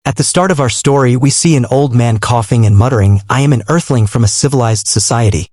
At the start of our story, we see an old man coughing and muttering, "I am an earthling from a civilized society.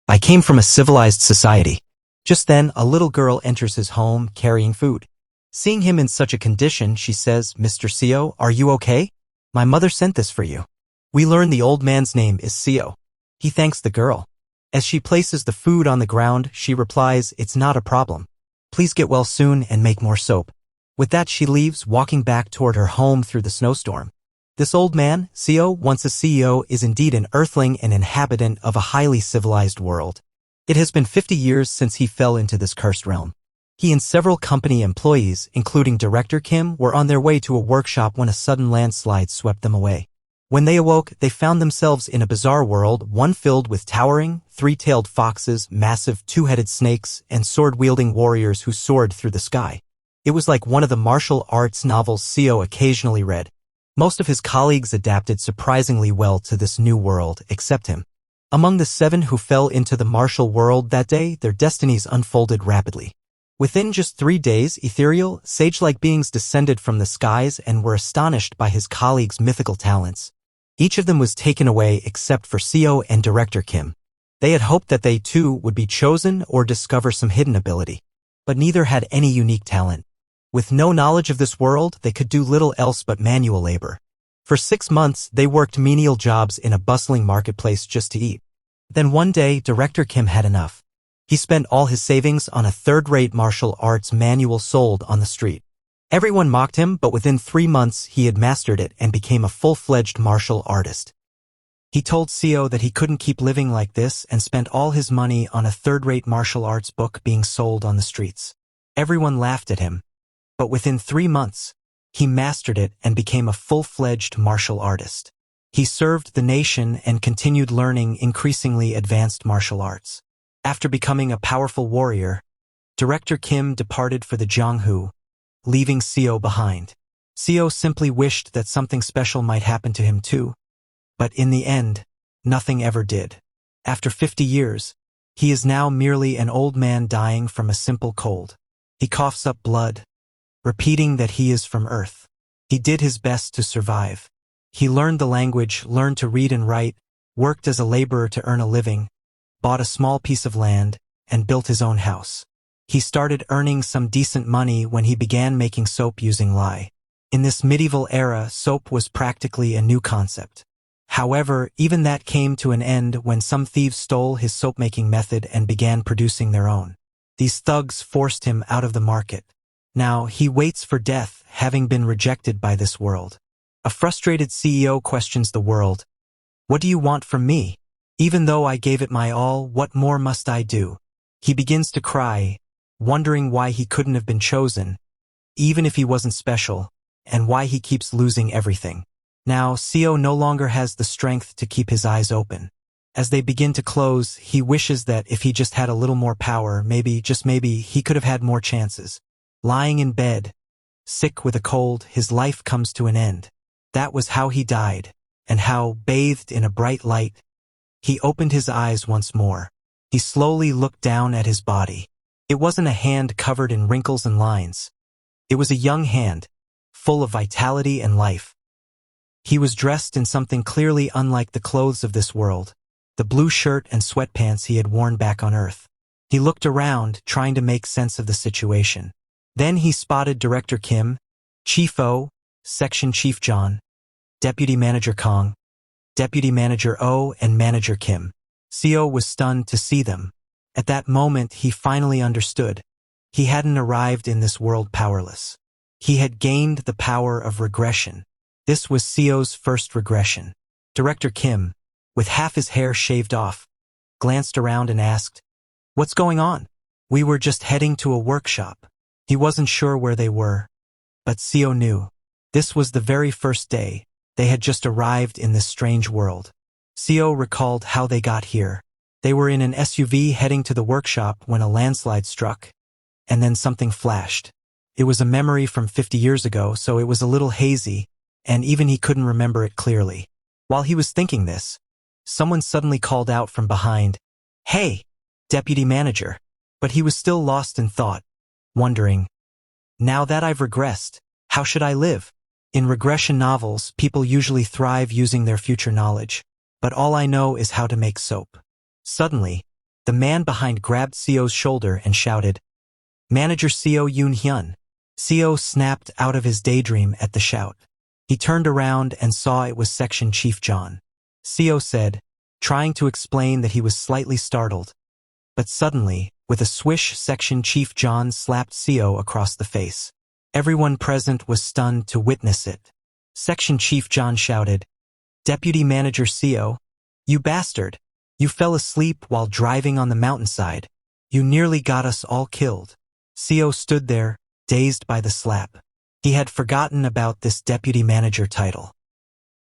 I came from a civilized society." Just then, a little girl enters his home carrying food. Seeing him in such a condition, she says, "Mr. Seo, are you okay? My mother sent this for you." We learn the old man's name is Seo. He thanks the girl. As she places the food on the ground, she replies, "It's not a problem. Please get well soon and make more soap." With that, she leaves, walking back toward her home through the snowstorm. This old man, Seo, once a CEO, is indeed an earthling and inhabitant of a highly civilized world. It has been 50 years since he fell into this cursed realm. He and several company employees, including Director Kim, were on their way to a workshop when a sudden landslide swept them away. When they awoke, they found themselves in a bizarre world, one filled with towering, three-tailed foxes, massive two-headed snakes, and sword-wielding warriors who soared through the sky. It was like one of the martial arts novels Seo occasionally read. Most of his colleagues adapted surprisingly well to this new world, except him. Among the 7 who fell into the martial world that day, their destinies unfolded rapidly. Within just 3 days, ethereal, sage-like beings descended from the skies and were astonished by his colleagues' mythical talents. Each of them was taken away except for Seo and Director Kim. They had hoped that they too would be chosen or discover some hidden ability. But neither had any unique talent. With no knowledge of this world, they could do little else but manual labor. For 6 months, they worked menial jobs in a bustling marketplace just to eat. Then one day, Director Kim had enough. He spent all his savings on a third-rate martial arts manual sold on the street. Everyone mocked him, but within 3 months, he had mastered it and became a full-fledged martial artist. He told Seo that he couldn't keep living like this and spent all his money on a third-rate martial arts book being sold on the streets. Everyone laughed at him. But within 3 months, he mastered it and became a full-fledged martial artist. He served the nation and continued learning increasingly advanced martial arts. After becoming a powerful warrior, Director Kim departed for the Jianghu, leaving Seo behind. Seo simply wished that something special might happen to him too. But in the end, nothing ever did. After 50 years, he is now merely an old man dying from a simple cold. He coughs up blood, repeating that he is from Earth. He did his best to survive. He learned the language, learned to read and write, worked as a laborer to earn a living, bought a small piece of land, and built his own house. He started earning some decent money when he began making soap using lye. In this medieval era, soap was practically a new concept. However, even that came to an end when some thieves stole his soap-making method and began producing their own. These thugs forced him out of the market. Now, he waits for death, having been rejected by this world. A frustrated CEO questions the world. "What do you want from me? Even though I gave it my all, what more must I do?" He begins to cry, wondering why he couldn't have been chosen, even if he wasn't special, and why he keeps losing everything. Now, Seo no longer has the strength to keep his eyes open. As they begin to close, he wishes that if he just had a little more power, maybe, just maybe, he could have had more chances. Lying in bed, sick with a cold, his life comes to an end. That was how he died, and how, bathed in a bright light, he opened his eyes once more. He slowly looked down at his body. It wasn't a hand covered in wrinkles and lines. It was a young hand, full of vitality and life. He was dressed in something clearly unlike the clothes of this world, the blue shirt and sweatpants he had worn back on Earth. He looked around, trying to make sense of the situation. Then he spotted Director Kim, Chief O, Section Chief John, Deputy Manager Kong, Deputy Manager O, and Manager Kim. Seo was stunned to see them. At that moment, he finally understood. He hadn't arrived in this world powerless. He had gained the power of regression. This was Seo's first regression. Director Kim, with half his hair shaved off, glanced around and asked, "What's going on?" "We were just heading to a workshop." He wasn't sure where they were, but Seo knew. This was the very first day. They had just arrived in this strange world. Seo recalled how they got here. They were in an SUV heading to the workshop when a landslide struck, and then something flashed. It was a memory from 50 years ago, so it was a little hazy, and even he couldn't remember it clearly. While he was thinking this, someone suddenly called out from behind, "Hey, Deputy Manager." But he was still lost in thought, wondering, "Now that I've regressed, how should I live?" In regression novels, people usually thrive using their future knowledge, but all I know is how to make soap. Suddenly, the man behind grabbed Seo's shoulder and shouted, "Manager Seo Yoon-hyun." Seo snapped out of his daydream at the shout. He turned around and saw it was Section Chief John. Seo said, trying to explain that he was slightly startled. But suddenly, with a swish, Section Chief John slapped Seo across the face. Everyone present was stunned to witness it. Section Chief John shouted, "Deputy Manager Seo, you bastard! You fell asleep while driving on the mountainside. You nearly got us all killed." Seo stood there, dazed by the slap. He had forgotten about this deputy manager title.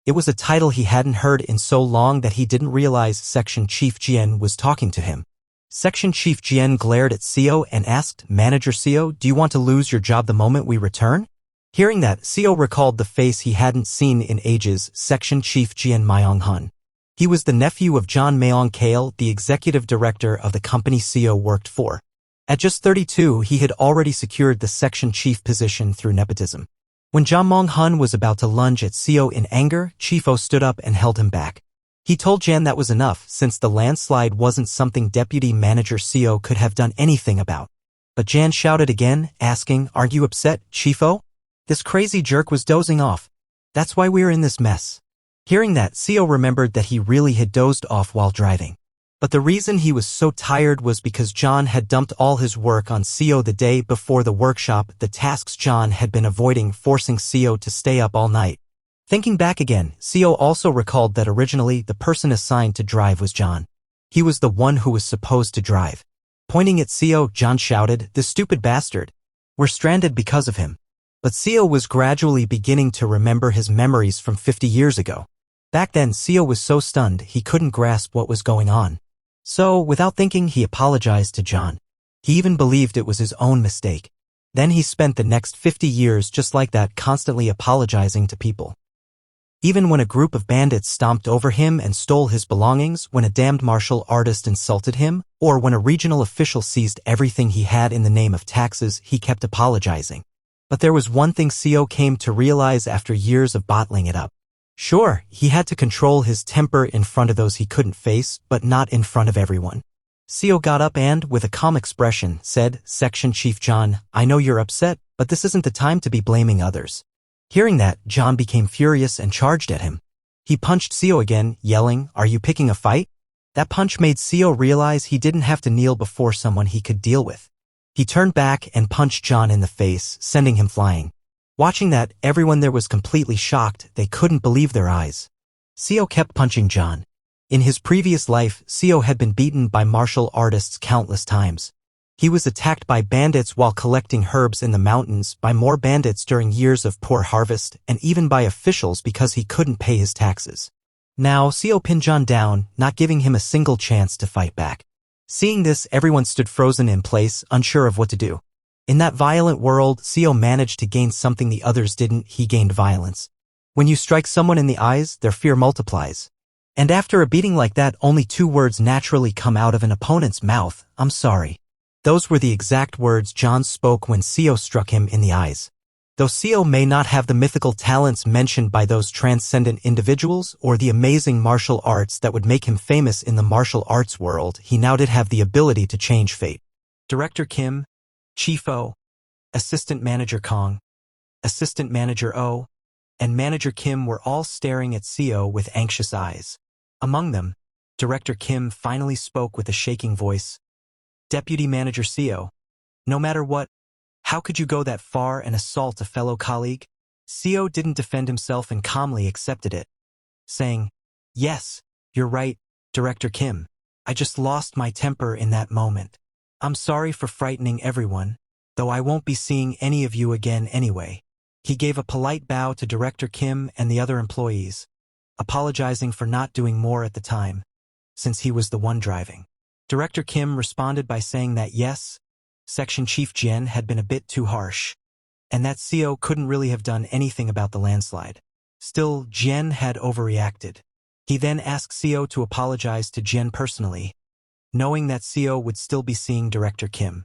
It was a title he hadn't heard in so long that he didn't realize Section Chief Jien was talking to him. Section Chief Jien glared at Seo and asked, "Manager Seo, do you want to lose your job the moment we return?" Hearing that, Seo recalled the face he hadn't seen in ages, Section Chief Jien Myong-hun. He was the nephew of John Myong-kail, the executive director of the company Seo worked for. At just 32, he had already secured the section chief position through nepotism. When John Myong-hun was about to lunge at Seo in anger, Chief O stood up and held him back. He told Jan that was enough, since the landslide wasn't something Deputy Manager Seo could have done anything about. But Jan shouted again, asking, "Aren't you upset, Chief O? This crazy jerk was dozing off. That's why we're in this mess." Hearing that, Seo remembered that he really had dozed off while driving. But the reason he was so tired was because John had dumped all his work on Seo the day before the workshop, the tasks John had been avoiding, forcing Seo to stay up all night. Thinking back again, Seo also recalled that originally the person assigned to drive was John. He was the one who was supposed to drive. Pointing at Seo, John shouted, "The stupid bastard. We're stranded because of him." But Seo was gradually beginning to remember his memories from 50 years ago. Back then, Seo was so stunned he couldn't grasp what was going on. So, without thinking, he apologized to John. He even believed it was his own mistake. Then he spent the next 50 years just like that, constantly apologizing to people. Even when a group of bandits stomped over him and stole his belongings, when a damned martial artist insulted him, or when a regional official seized everything he had in the name of taxes, he kept apologizing. But there was one thing Seo came to realize after years of bottling it up. Sure, he had to control his temper in front of those he couldn't face, but not in front of everyone. Seo got up and, with a calm expression, said, "Section Chief John, I know you're upset, but this isn't the time to be blaming others." Hearing that, John became furious and charged at him. He punched Seo again, yelling, "Are you picking a fight?" That punch made Seo realize he didn't have to kneel before someone he could deal with. He turned back and punched John in the face, sending him flying. Watching that, everyone there was completely shocked. They couldn't believe their eyes. Seo kept punching John. In his previous life, Seo had been beaten by martial artists countless times. He was attacked by bandits while collecting herbs in the mountains, by more bandits during years of poor harvest, and even by officials because he couldn't pay his taxes. Now, Seo pinned John down, not giving him a single chance to fight back. Seeing this, everyone stood frozen in place, unsure of what to do. In that violent world, Seo managed to gain something the others didn't. He gained violence. When you strike someone in the eyes, their fear multiplies. And after a beating like that, only two words naturally come out of an opponent's mouth: "I'm sorry." Those were the exact words John spoke when Seo struck him in the eyes. Though Seo may not have the mythical talents mentioned by those transcendent individuals or the amazing martial arts that would make him famous in the martial arts world, he now did have the ability to change fate. Director Kim, Chief O, Assistant Manager Kong, Assistant Manager O, and Manager Kim were all staring at Seo with anxious eyes. Among them, Director Kim finally spoke with a shaking voice. "Deputy Manager Seo, no matter what, how could you go that far and assault a fellow colleague?" Seo didn't defend himself and calmly accepted it, saying, "Yes, you're right, Director Kim. I just lost my temper in that moment. I'm sorry for frightening everyone, though I won't be seeing any of you again anyway." He gave a polite bow to Director Kim and the other employees, apologizing for not doing more at the time, since he was the one driving. Director Kim responded by saying that yes, Section Chief Jien had been a bit too harsh, and that Seo couldn't really have done anything about the landslide. Still, Jien had overreacted. He then asked Seo to apologize to Jien personally, knowing that Seo would still be seeing Director Kim.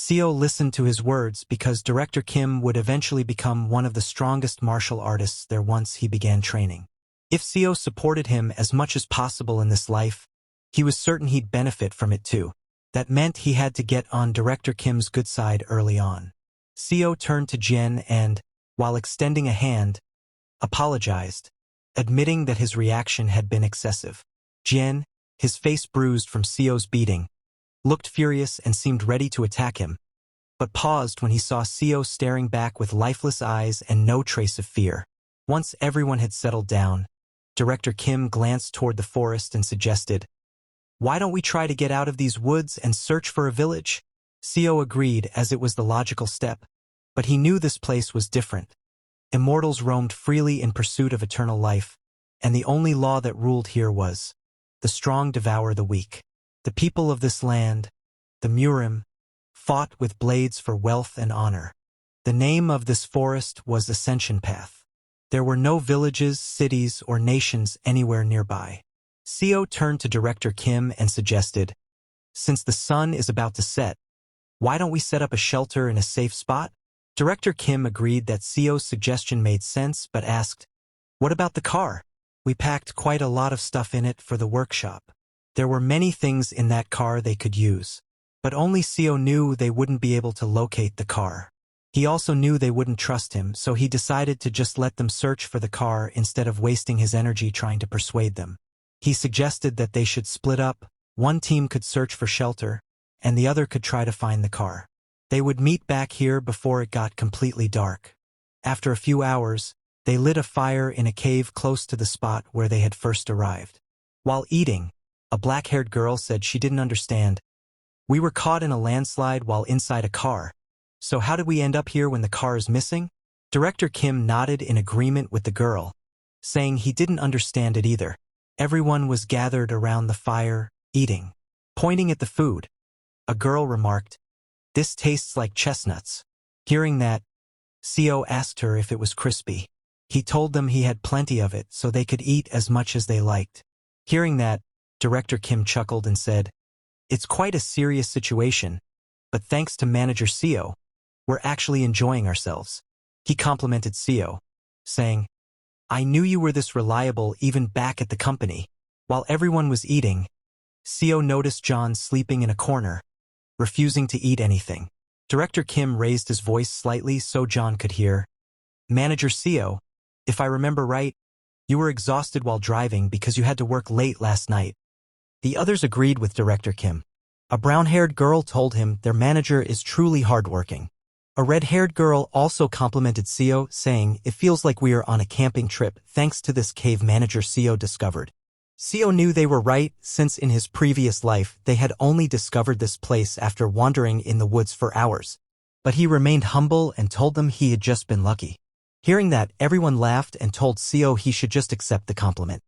Seo listened to his words because Director Kim would eventually become one of the strongest martial artists there once he began training. If Seo supported him as much as possible in this life, he was certain he'd benefit from it too. That meant he had to get on Director Kim's good side early on. Seo turned to Jin and, while extending a hand, apologized, admitting that his reaction had been excessive. Jin, his face bruised from Seo's beating, looked furious and seemed ready to attack him, but paused when he saw Seo staring back with lifeless eyes and no trace of fear. Once everyone had settled down, Director Kim glanced toward the forest and suggested, "Why don't we try to get out of these woods and search for a village?" Seo agreed as it was the logical step, but he knew this place was different. Immortals roamed freely in pursuit of eternal life, and the only law that ruled here was, the strong devour the weak. The people of this land, the Murim, fought with blades for wealth and honor. The name of this forest was Ascension Path. There were no villages, cities, or nations anywhere nearby. Seo turned to Director Kim and suggested, "Since the sun is about to set, why don't we set up a shelter in a safe spot?" Director Kim agreed that Seo's suggestion made sense, but asked, "What about the car? We packed quite a lot of stuff in it for the workshop." There were many things in that car they could use, but only Seo knew they wouldn't be able to locate the car. He also knew they wouldn't trust him, so he decided to just let them search for the car instead of wasting his energy trying to persuade them. He suggested that they should split up. One team could search for shelter, and the other could try to find the car. They would meet back here before it got completely dark. After a few hours, they lit a fire in a cave close to the spot where they had first arrived. While eating, a black-haired girl said she didn't understand. "We were caught in a landslide while inside a car. So how did we end up here when the car is missing?" Director Kim nodded in agreement with the girl, saying he didn't understand it either. Everyone was gathered around the fire, eating. Pointing at the food, a girl remarked, "This tastes like chestnuts." Hearing that, Seo asked her if it was crispy. He told them he had plenty of it so they could eat as much as they liked. Hearing that, Director Kim chuckled and said, "It's quite a serious situation, but thanks to Manager Seo, we're actually enjoying ourselves." He complimented Seo, saying, "I knew you were this reliable even back at the company." While everyone was eating, Seo noticed John sleeping in a corner, refusing to eat anything. Director Kim raised his voice slightly so John could hear, "Manager Seo, if I remember right, you were exhausted while driving because you had to work late last night." The others agreed with Director Kim. A brown-haired girl told him their manager is truly hardworking. A red-haired girl also complimented Seo, saying, "It feels like we are on a camping trip thanks to this cave Manager Seo discovered." Seo knew they were right, since in his previous life they had only discovered this place after wandering in the woods for hours. But he remained humble and told them he had just been lucky. Hearing that, everyone laughed and told Seo he should just accept the compliment.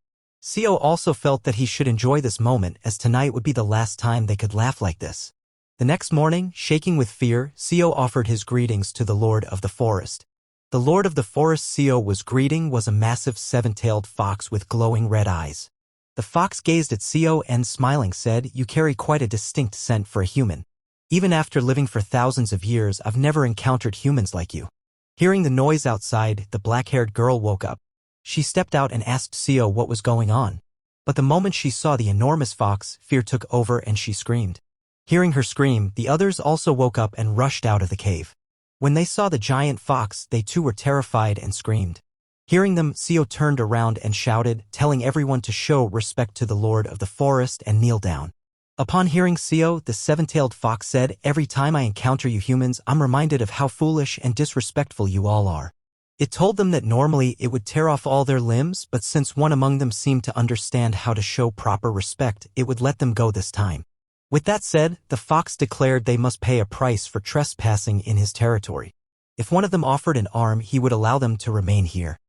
Seo also felt that he should enjoy this moment, as tonight would be the last time they could laugh like this. The next morning, shaking with fear, Seo offered his greetings to the Lord of the Forest. The Lord of the Forest Seo was greeting was a massive seven-tailed fox with glowing red eyes. The fox gazed at Seo and, smiling, said, "You carry quite a distinct scent for a human. Even after living for thousands of years, I've never encountered humans like you." Hearing the noise outside, the black-haired girl woke up. She stepped out and asked Seo what was going on. But the moment she saw the enormous fox, fear took over and she screamed. Hearing her scream, the others also woke up and rushed out of the cave. When they saw the giant fox, they too were terrified and screamed. Hearing them, Seo turned around and shouted, telling everyone to show respect to the Lord of the Forest and kneel down. Upon hearing Seo, the seven-tailed fox said, "Every time I encounter you humans, I'm reminded of how foolish and disrespectful you all are." It told them that normally it would tear off all their limbs, but since one among them seemed to understand how to show proper respect, it would let them go this time. With that said, the fox declared they must pay a price for trespassing in his territory. If one of them offered an arm, he would allow them to remain here.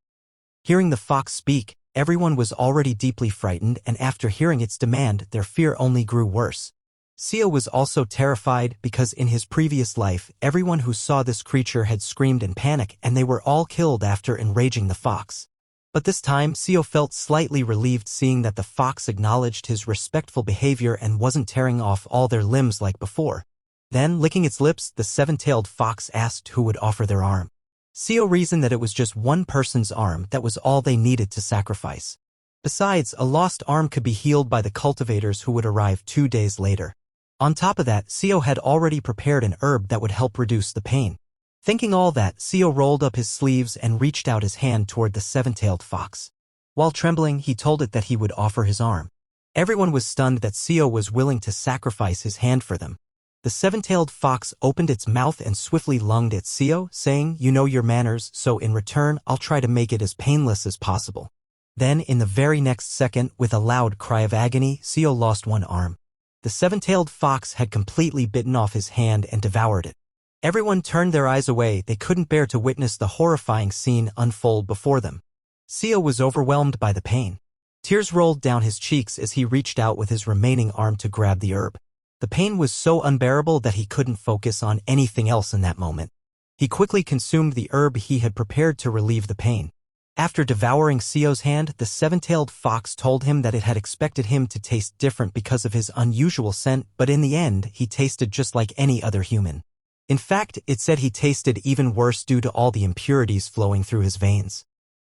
Hearing the fox speak, everyone was already deeply frightened, and after hearing its demand, their fear only grew worse. Seo was also terrified because in his previous life, everyone who saw this creature had screamed in panic and they were all killed after enraging the fox. But this time, Seo felt slightly relieved seeing that the fox acknowledged his respectful behavior and wasn't tearing off all their limbs like before. Then, licking its lips, the seven-tailed fox asked who would offer their arm. Seo reasoned that it was just one person's arm that was all they needed to sacrifice. Besides, a lost arm could be healed by the cultivators who would arrive 2 days later. On top of that, Seo had already prepared an herb that would help reduce the pain. Thinking all that, Seo rolled up his sleeves and reached out his hand toward the seven-tailed fox. While trembling, he told it that he would offer his arm. Everyone was stunned that Seo was willing to sacrifice his hand for them. The seven-tailed fox opened its mouth and swiftly lunged at Seo, saying, "You know your manners, so in return I'll try to make it as painless as possible." Then, in the very next second, with a loud cry of agony, Seo lost one arm. The seven-tailed fox had completely bitten off his hand and devoured it. Everyone turned their eyes away. They couldn't bear to witness the horrifying scene unfold before them. Seo was overwhelmed by the pain. Tears rolled down his cheeks as he reached out with his remaining arm to grab the herb. The pain was so unbearable that he couldn't focus on anything else in that moment. He quickly consumed the herb he had prepared to relieve the pain. After devouring Seo's hand, the seven-tailed fox told him that it had expected him to taste different because of his unusual scent, but in the end, he tasted just like any other human. In fact, it said he tasted even worse due to all the impurities flowing through his veins.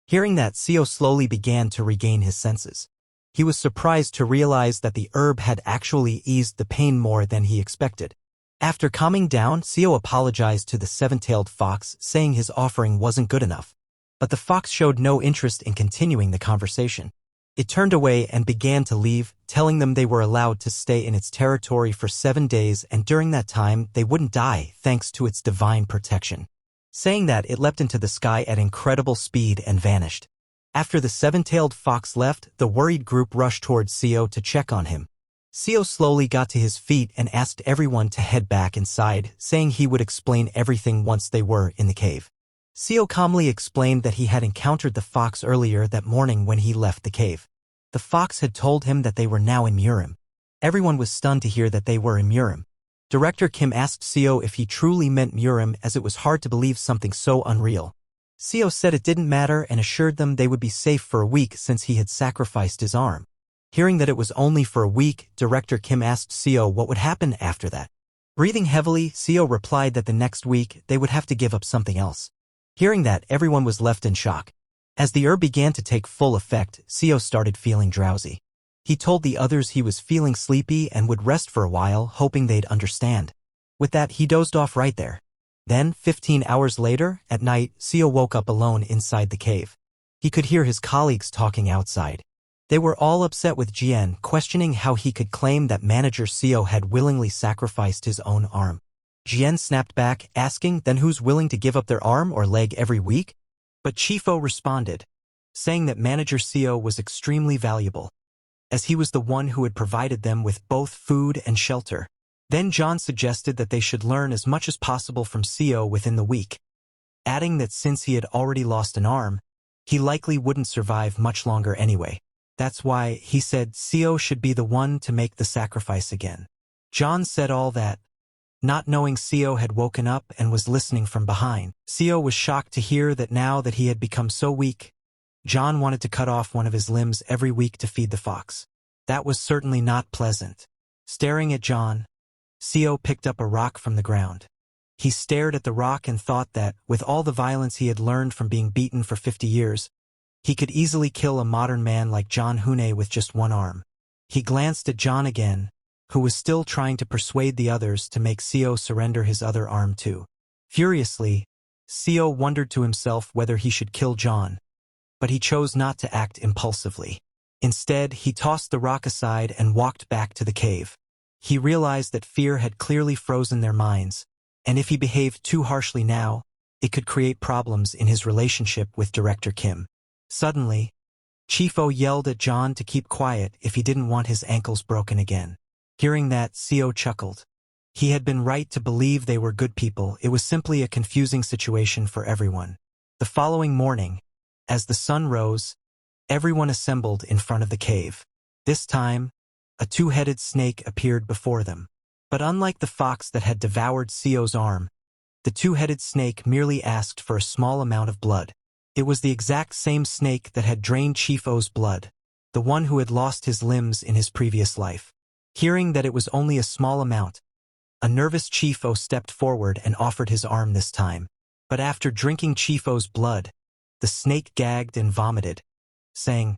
Hearing that, Seo slowly began to regain his senses. He was surprised to realize that the herb had actually eased the pain more than he expected. After calming down, Seo apologized to the seven-tailed fox, saying his offering wasn't good enough. But the fox showed no interest in continuing the conversation. It turned away and began to leave, telling them they were allowed to stay in its territory for 7 days, and during that time they wouldn't die thanks to its divine protection. Saying that, it leapt into the sky at incredible speed and vanished. After the seven-tailed fox left, the worried group rushed towards Seo to check on him. Seo slowly got to his feet and asked everyone to head back inside, saying he would explain everything once they were in the cave. Seo calmly explained that he had encountered the fox earlier that morning when he left the cave. The fox had told him that they were now in Murim. Everyone was stunned to hear that they were in Murim. Director Kim asked Seo if he truly meant Murim, as it was hard to believe something so unreal. Seo said it didn't matter and assured them they would be safe for a week since he had sacrificed his arm. Hearing that it was only for a week, Director Kim asked Seo what would happen after that. Breathing heavily, Seo replied that the next week they would have to give up something else. Hearing that, everyone was left in shock. As the herb began to take full effect, Seo started feeling drowsy. He told the others he was feeling sleepy and would rest for a while, hoping they'd understand. With that, he dozed off right there. Then, 15 hours later, at night, Seo woke up alone inside the cave. He could hear his colleagues talking outside. They were all upset with Jian, questioning how he could claim that manager Seo had willingly sacrificed his own arm. Jian snapped back, asking, "Then who's willing to give up their arm or leg every week?" But Chifo responded, saying that manager Seo was extremely valuable, as he was the one who had provided them with both food and shelter. Then John suggested that they should learn as much as possible from Seo within the week, adding that since he had already lost an arm, he likely wouldn't survive much longer anyway. That's why, he said, Seo should be the one to make the sacrifice again. John said all that, not knowing Seo had woken up and was listening from behind. Seo was shocked to hear that now that he had become so weak, John wanted to cut off one of his limbs every week to feed the fox. That was certainly not pleasant. Staring at John, Seo picked up a rock from the ground. He stared at the rock and thought that, with all the violence he had learned from being beaten for 50 years, he could easily kill a modern man like John Hune with just one arm. He glanced at John again, who was still trying to persuade the others to make Seo surrender his other arm too. Furiously, Seo wondered to himself whether he should kill John, but he chose not to act impulsively. Instead, he tossed the rock aside and walked back to the cave. He realized that fear had clearly frozen their minds, and if he behaved too harshly now, it could create problems in his relationship with Director Kim. Suddenly, Chifo yelled at John to keep quiet if he didn't want his ankles broken again. Hearing that, Seo chuckled. He had been right to believe they were good people. It was simply a confusing situation for everyone. The following morning, as the sun rose, everyone assembled in front of the cave. This time, a two-headed snake appeared before them. But unlike the fox that had devoured Seo's arm, the two-headed snake merely asked for a small amount of blood. It was the exact same snake that had drained Chifo's blood, the one who had lost his limbs in his previous life. Hearing that it was only a small amount, A nervous Chief O stepped forward and offered his arm this time. But after drinking Chief O's blood, the snake gagged and vomited, saying,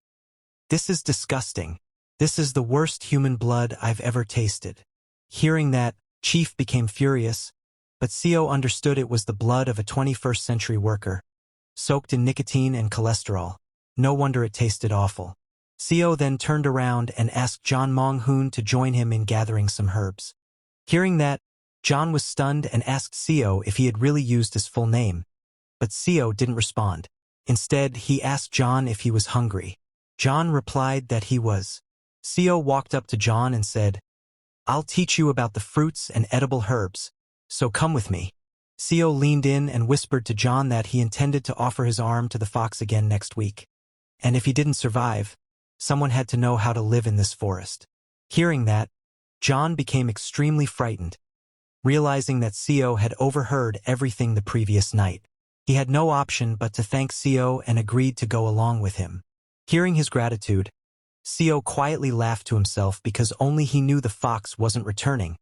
"This is disgusting. This is the worst human blood I've ever tasted." Hearing that, Chief became furious, but Seo understood it was the blood of a 21st century worker, soaked in nicotine and cholesterol. No wonder it tasted awful. Seo then turned around and asked John Mong-hoon to join him in gathering some herbs. Hearing that, John was stunned and asked Seo if he had really used his full name, but Seo didn't respond. Instead, he asked John if he was hungry. John replied that he was. Seo walked up to John and said, "I'll teach you about the fruits and edible herbs, so come with me." Seo leaned in and whispered to John that he intended to offer his arm to the fox again next week. And if he didn't survive, someone had to know how to live in this forest. Hearing that, John became extremely frightened, realizing that Seo had overheard everything the previous night. He had no option but to thank Seo and agreed to go along with him. Hearing his gratitude, Seo quietly laughed to himself because only he knew the fox wasn't returning,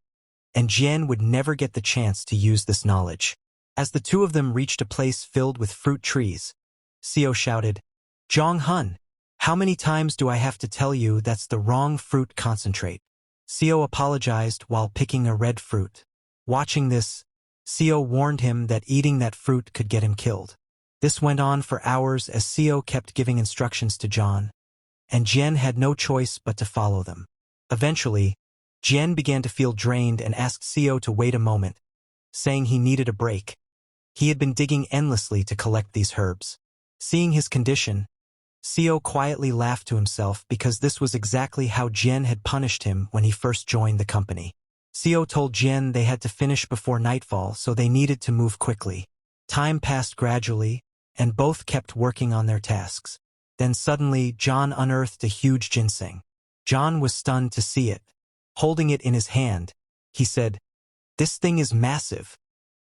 and Jian would never get the chance to use this knowledge. As the two of them reached a place filled with fruit trees, Seo shouted, "Jong Hun, how many times do I have to tell you that's the wrong fruit concentrate?" Seo apologized while picking a red fruit. Watching this, Seo warned him that eating that fruit could get him killed. This went on for hours as Seo kept giving instructions to John, and Jian had no choice but to follow them. Eventually, Jian began to feel drained and asked Seo to wait a moment, saying he needed a break. He had been digging endlessly to collect these herbs. Seeing his condition, Seo quietly laughed to himself because this was exactly how Jian had punished him when he first joined the company. Seo told Jian they had to finish before nightfall, so they needed to move quickly. Time passed gradually, and both kept working on their tasks. Then suddenly, John unearthed a huge ginseng. John was stunned to see it. Holding it in his hand, he said, "This thing is massive."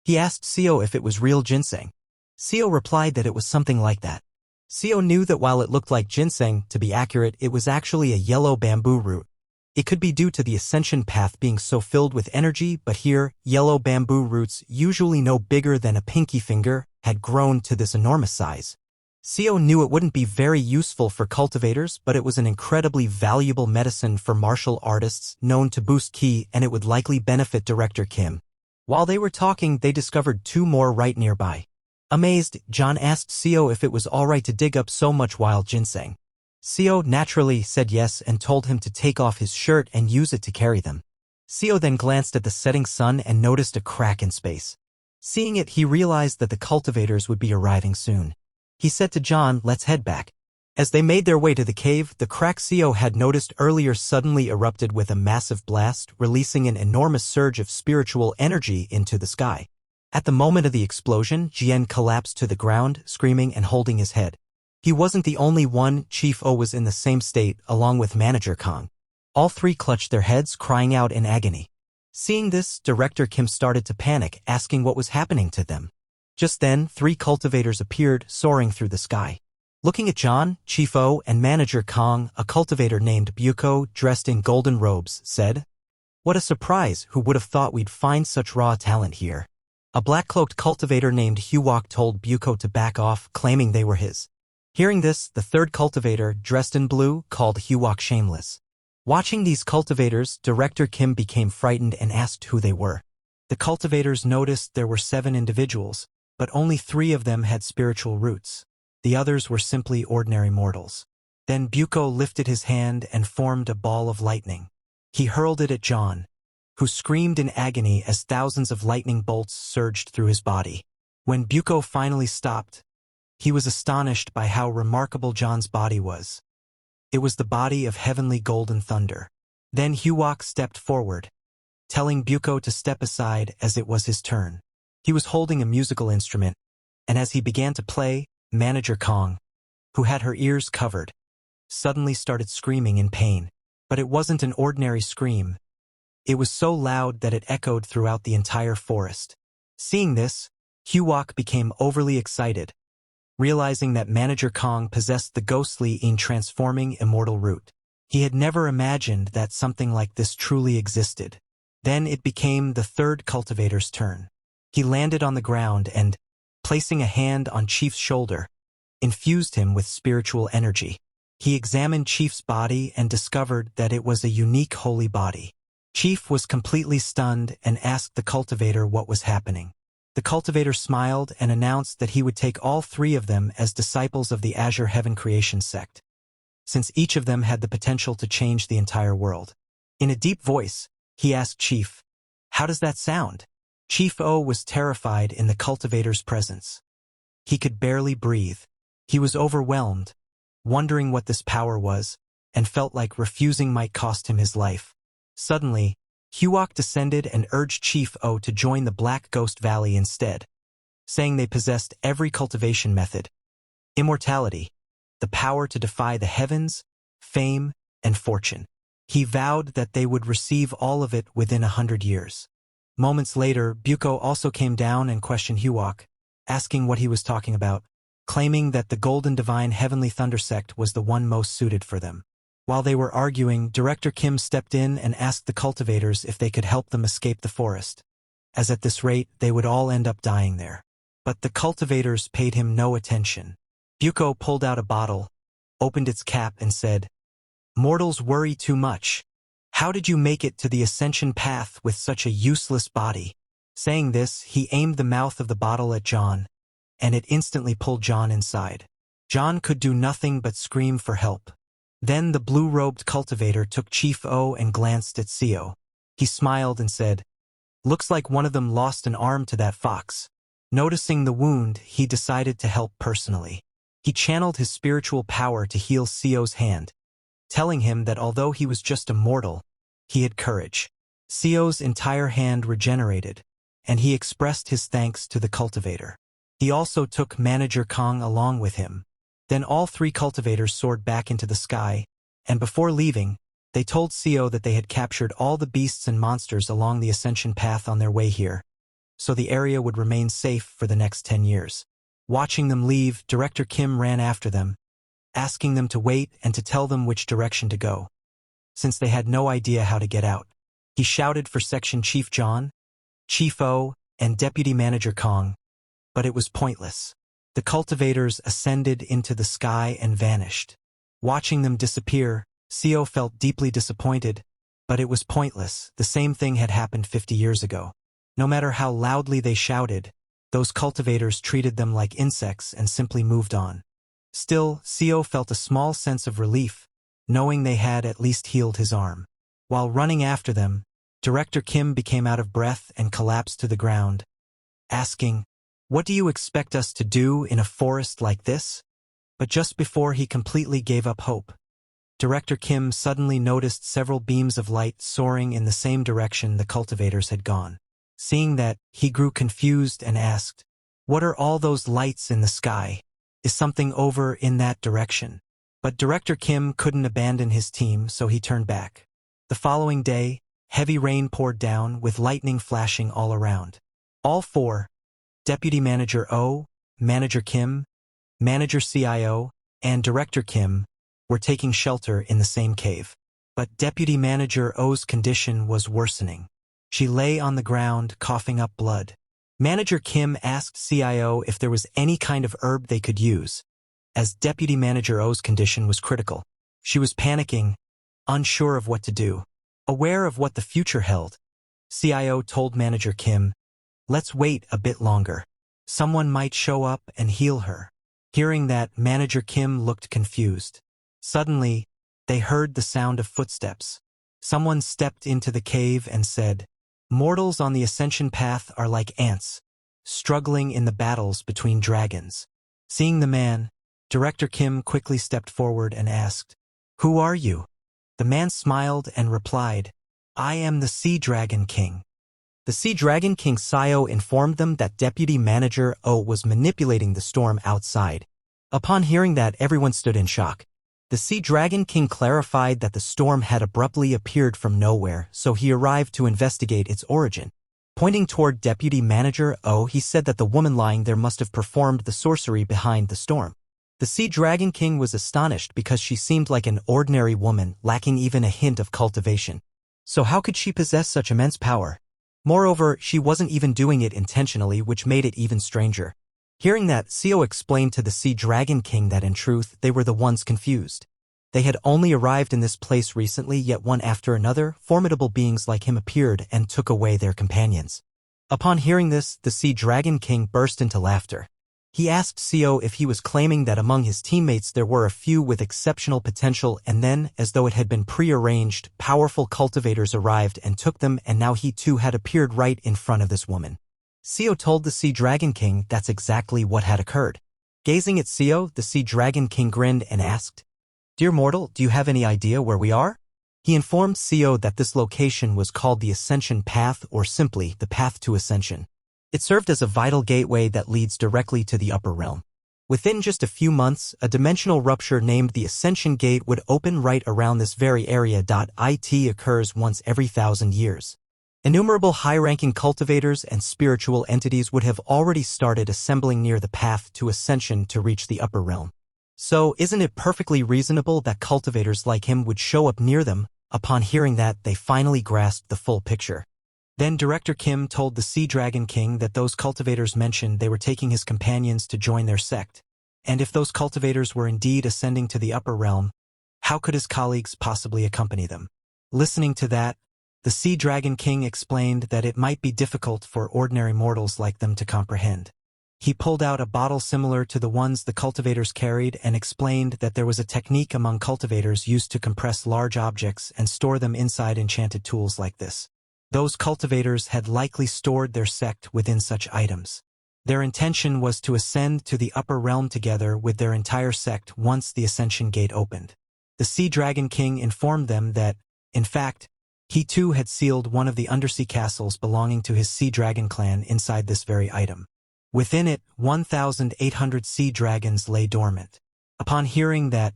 He asked Seo if it was real ginseng. Seo replied that it was something like that. Seo knew that while it looked like ginseng, to be accurate, it was actually a yellow bamboo root. It could be due to the ascension path being so filled with energy, but here, yellow bamboo roots, usually no bigger than a pinky finger, had grown to this enormous size. Seo knew it wouldn't be very useful for cultivators, but it was an incredibly valuable medicine for martial artists known to boost ki, and it would likely benefit Director Kim. While they were talking, they discovered two more right nearby. Amazed, John asked Seo if it was alright to dig up so much wild ginseng. Seo naturally said yes and told him to take off his shirt and use it to carry them. Seo then glanced at the setting sun and noticed a crack in space. Seeing it, he realized that the cultivators would be arriving soon. He said to John, "Let's head back." As they made their way to the cave, the crack Seo had noticed earlier suddenly erupted with a massive blast, releasing an enormous surge of spiritual energy into the sky. At the moment of the explosion, Jian collapsed to the ground, screaming and holding his head. He wasn't the only one. Chief O was in the same state, along with Manager Kong. All three clutched their heads, crying out in agony. Seeing this, Director Kim started to panic, asking what was happening to them. Just then, three cultivators appeared, soaring through the sky. Looking at John, Chief O, and Manager Kong, a cultivator named Buko, dressed in golden robes, said, "What a surprise! Who would have thought we'd find such raw talent here?" A black-cloaked cultivator named Huwok told Buko to back off, claiming they were his. Hearing this, the third cultivator, dressed in blue, called Huwok shameless. Watching these cultivators, Director Kim became frightened and asked who they were. The cultivators noticed there were 7 individuals, but only 3 of them had spiritual roots. The others were simply ordinary mortals. Then Buko lifted his hand and formed a ball of lightning. He hurled it at John, who screamed in agony as thousands of lightning bolts surged through his body. When Buko finally stopped, he was astonished by how remarkable John's body was. It was the body of heavenly golden thunder. Then Huwok stepped forward, telling Buko to step aside as it was his turn. He was holding a musical instrument, and as he began to play, Manager Kong, who had her ears covered, suddenly started screaming in pain. But it wasn't an ordinary scream. It was so loud that it echoed throughout the entire forest. Seeing this, Huwok became overly excited, realizing that Manager Kong possessed the ghostly and transforming immortal root. He had never imagined that something like this truly existed. Then it became the third cultivator's turn. He landed on the ground and, placing a hand on Chief's shoulder, infused him with spiritual energy. He examined Chief's body and discovered that it was a unique holy body. Chief was completely stunned and asked the cultivator what was happening. The cultivator smiled and announced that he would take all three of them as disciples of the Azure Heaven Creation sect, since each of them had the potential to change the entire world. In a deep voice, he asked Chief, "How does that sound?" Chief O was terrified in the cultivator's presence. He could barely breathe. He was overwhelmed, wondering what this power was, and felt like refusing might cost him his life. Suddenly, Huok descended and urged Chief O to join the Black Ghost Valley instead, saying they possessed every cultivation method: immortality, the power to defy the heavens, fame, and fortune. He vowed that they would receive all of it within 100 years. Moments later, Buko also came down and questioned Huok, asking what he was talking about, claiming that the Golden Divine Heavenly Thunder sect was the one most suited for them. While they were arguing, Director Kim stepped in and asked the cultivators if they could help them escape the forest, as at this rate they would all end up dying there. But the cultivators paid him no attention. Buko pulled out a bottle, opened its cap and said, "Mortals worry too much. How did you make it to the ascension path with such a useless body?" Saying this, he aimed the mouth of the bottle at John, and it instantly pulled John inside. John could do nothing but scream for help. Then the blue-robed cultivator took Chief O and glanced at Seo. He smiled and said, "Looks like one of them lost an arm to that fox." Noticing the wound, he decided to help personally. He channeled his spiritual power to heal Seo's hand, telling him that although he was just a mortal, he had courage. Seo's entire hand regenerated, and he expressed his thanks to the cultivator. He also took Manager Kong along with him. Then all three cultivators soared back into the sky, and before leaving, they told Seo that they had captured all the beasts and monsters along the ascension path on their way here, so the area would remain safe for the next 10 years. Watching them leave, Director Kim ran after them, asking them to wait and to tell them which direction to go, since they had no idea how to get out. He shouted for Section Chief John, Chief O, and Deputy Manager Kong, but it was pointless. The cultivators ascended into the sky and vanished. Watching them disappear, Seo felt deeply disappointed, but it was pointless. The same thing had happened 50 years ago. No matter how loudly they shouted, those cultivators treated them like insects and simply moved on. Still, Seo felt a small sense of relief, knowing they had at least healed his arm. While running after them, Director Kim became out of breath and collapsed to the ground, asking, "What do you expect us to do in a forest like this?" But just before he completely gave up hope, Director Kim suddenly noticed several beams of light soaring in the same direction the cultivators had gone. Seeing that, he grew confused and asked, "What are all those lights in the sky? Is something over in that direction?" But Director Kim couldn't abandon his team, so he turned back. The following day, heavy rain poured down with lightning flashing all around. All four, Deputy Manager O, Manager Kim, Manager CIO, and Director Kim, were taking shelter in the same cave. But Deputy Manager O's condition was worsening. She lay on the ground, coughing up blood. Manager Kim asked CIO if there was any kind of herb they could use, as Deputy Manager O's condition was critical. She was panicking, unsure of what to do. Aware of what the future held, CIO told Manager Kim, "Let's wait a bit longer. Someone might show up and heal her." Hearing that, Manager Kim looked confused. Suddenly, they heard the sound of footsteps. Someone stepped into the cave and said, "Mortals on the ascension path are like ants, struggling in the battles between dragons." Seeing the man, Director Kim quickly stepped forward and asked, "Who are you?" The man smiled and replied, "I am the Sea Dragon King." The Sea Dragon King Sio informed them that Deputy Manager O was manipulating the storm outside. Upon hearing that, everyone stood in shock. The Sea Dragon King clarified that the storm had abruptly appeared from nowhere, so he arrived to investigate its origin. Pointing toward Deputy Manager O, he said that the woman lying there must have performed the sorcery behind the storm. The Sea Dragon King was astonished because she seemed like an ordinary woman, lacking even a hint of cultivation. So how could she possess such immense power? Moreover, she wasn't even doing it intentionally, which made it even stranger. Hearing that, Seo explained to the Sea Dragon King that in truth, they were the ones confused. They had only arrived in this place recently, yet one after another, formidable beings like him appeared and took away their companions. Upon hearing this, the Sea Dragon King burst into laughter. He asked Seo if he was claiming that among his teammates there were a few with exceptional potential, and then, as though it had been pre-arranged, powerful cultivators arrived and took them, and now he too had appeared right in front of this woman. Seo told the Sea Dragon King that's exactly what had occurred. Gazing at Seo, the Sea Dragon King grinned and asked, "Dear mortal, do you have any idea where we are?" He informed Seo that this location was called the Ascension Path, or simply the Path to Ascension. It served as a vital gateway that leads directly to the upper realm. Within just a few months, a dimensional rupture named the Ascension Gate would open right around this very area. It occurs once every 1,000 years. Innumerable high-ranking cultivators and spiritual entities would have already started assembling near the Path to Ascension to reach the upper realm. So, isn't it perfectly reasonable that cultivators like him would show up near them? Upon hearing that, they finally grasped the full picture. Then Director Kim told the Sea Dragon King that those cultivators mentioned they were taking his companions to join their sect. And if those cultivators were indeed ascending to the upper realm, how could his colleagues possibly accompany them? Listening to that, the Sea Dragon King explained that it might be difficult for ordinary mortals like them to comprehend. He pulled out a bottle similar to the ones the cultivators carried and explained that there was a technique among cultivators used to compress large objects and store them inside enchanted tools like this. Those cultivators had likely stored their sect within such items. Their intention was to ascend to the upper realm together with their entire sect once the Ascension Gate opened. The Sea Dragon King informed them that, in fact, he too had sealed one of the undersea castles belonging to his Sea Dragon clan inside this very item. Within it, 1,800 sea dragons lay dormant. Upon hearing that,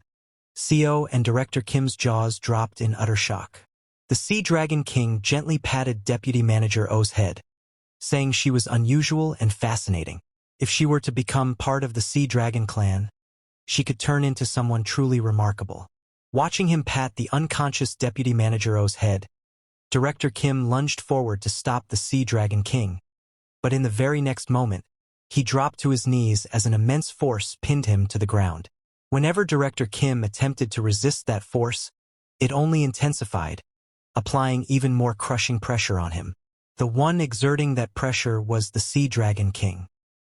Seo and Director Kim's jaws dropped in utter shock. The Sea Dragon King gently patted Deputy Manager O's head, saying she was unusual and fascinating. If she were to become part of the Sea Dragon clan, she could turn into someone truly remarkable. Watching him pat the unconscious Deputy Manager O's head, Director Kim lunged forward to stop the Sea Dragon King. But in the very next moment, he dropped to his knees as an immense force pinned him to the ground. Whenever Director Kim attempted to resist that force, it only intensified, applying even more crushing pressure on him. The one exerting that pressure was the Sea Dragon King.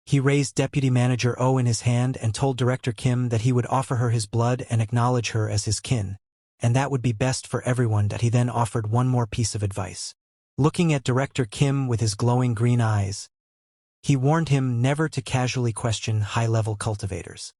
He raised Deputy Manager O in his hand and told Director Kim that he would offer her his blood and acknowledge her as his kin, and that would be best for everyone. That he then offered one more piece of advice. Looking at Director Kim with his glowing green eyes, he warned him never to casually question high-level cultivators.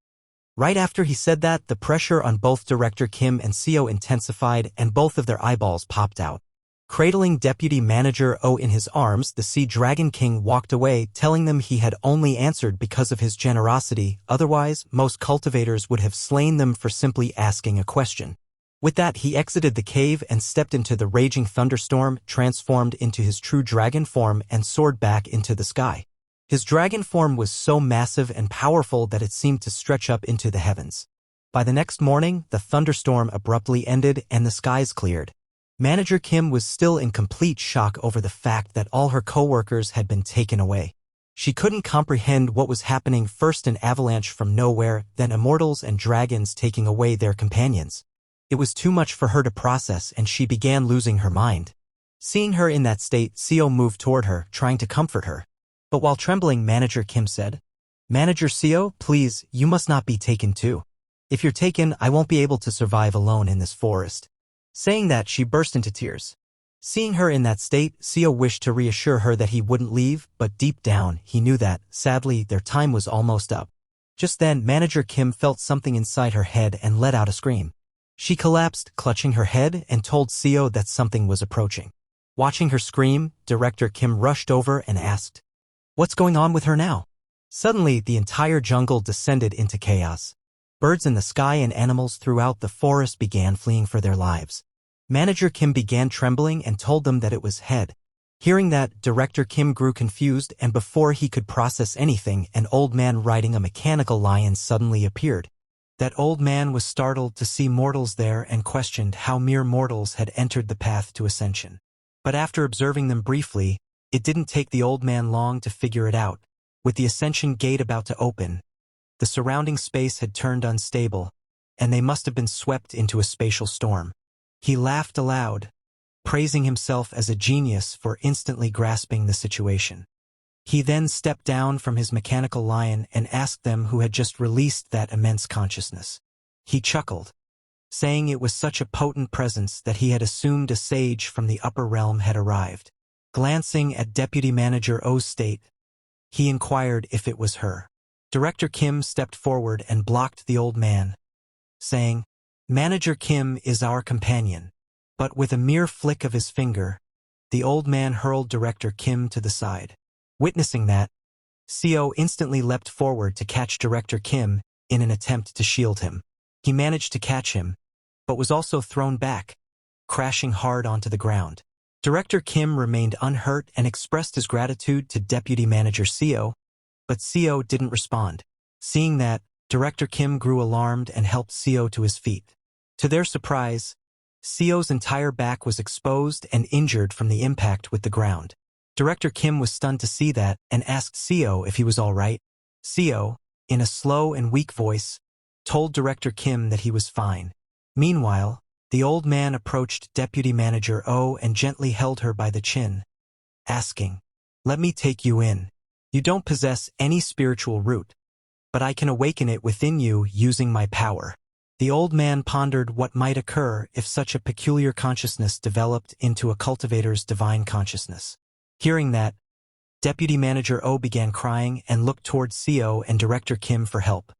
Right after he said that, the pressure on both Director Kim and Seo intensified and both of their eyeballs popped out. Cradling Deputy Manager O in his arms, the Sea Dragon King walked away, telling them he had only answered because of his generosity, otherwise most cultivators would have slain them for simply asking a question. With that, he exited the cave and stepped into the raging thunderstorm, transformed into his true dragon form and soared back into the sky. His dragon form was so massive and powerful that it seemed to stretch up into the heavens. By the next morning, the thunderstorm abruptly ended and the skies cleared. Manager Kim was still in complete shock over the fact that all her co-workers had been taken away. She couldn't comprehend what was happening, first an avalanche from nowhere, then immortals and dragons taking away their companions. It was too much for her to process and she began losing her mind. Seeing her in that state, Seo moved toward her, trying to comfort her. But while trembling, Manager Kim said, "Manager Seo, please, you must not be taken too. If you're taken, I won't be able to survive alone in this forest." Saying that, she burst into tears. Seeing her in that state, Seo wished to reassure her that he wouldn't leave, but deep down, he knew that, sadly, their time was almost up. Just then, Manager Kim felt something inside her head and let out a scream. She collapsed, clutching her head, and told Seo that something was approaching. Watching her scream, Director Kim rushed over and asked, "What's going on with her now?" Suddenly, the entire jungle descended into chaos. Birds in the sky and animals throughout the forest began fleeing for their lives. Manager Kim began trembling and told them that it was Head. Hearing that, Director Kim grew confused, and before he could process anything, an old man riding a mechanical lion suddenly appeared. That old man was startled to see mortals there and questioned how mere mortals had entered the path to ascension. But after observing them briefly, it didn't take the old man long to figure it out. With the ascension gate about to open, the surrounding space had turned unstable, and they must have been swept into a spatial storm. He laughed aloud, praising himself as a genius for instantly grasping the situation. He then stepped down from his mechanical lion and asked them who had just released that immense consciousness. He chuckled, saying it was such a potent presence that he had assumed a sage from the upper realm had arrived. Glancing at Deputy Manager O's state, he inquired if it was her. Director Kim stepped forward and blocked the old man, saying, "Manager Kim is our companion." But with a mere flick of his finger, the old man hurled Director Kim to the side. Witnessing that, Co instantly leapt forward to catch Director Kim in an attempt to shield him. He managed to catch him, but was also thrown back, crashing hard onto the ground. Director Kim remained unhurt and expressed his gratitude to Deputy Manager Co, but Co didn't respond. Seeing that, Director Kim grew alarmed and helped Co to his feet. To their surprise, Co's entire back was exposed and injured from the impact with the ground. Director Kim was stunned to see that and asked Co if he was all right. Co, in a slow and weak voice, told Director Kim that he was fine. Meanwhile, the old man approached Deputy Manager O and gently held her by the chin, asking, "Let me take you in. You don't possess any spiritual root, but I can awaken it within you using my power." The old man pondered what might occur if such a peculiar consciousness developed into a cultivator's divine consciousness. Hearing that, Deputy Manager O began crying and looked towards Co and Director Kim for help.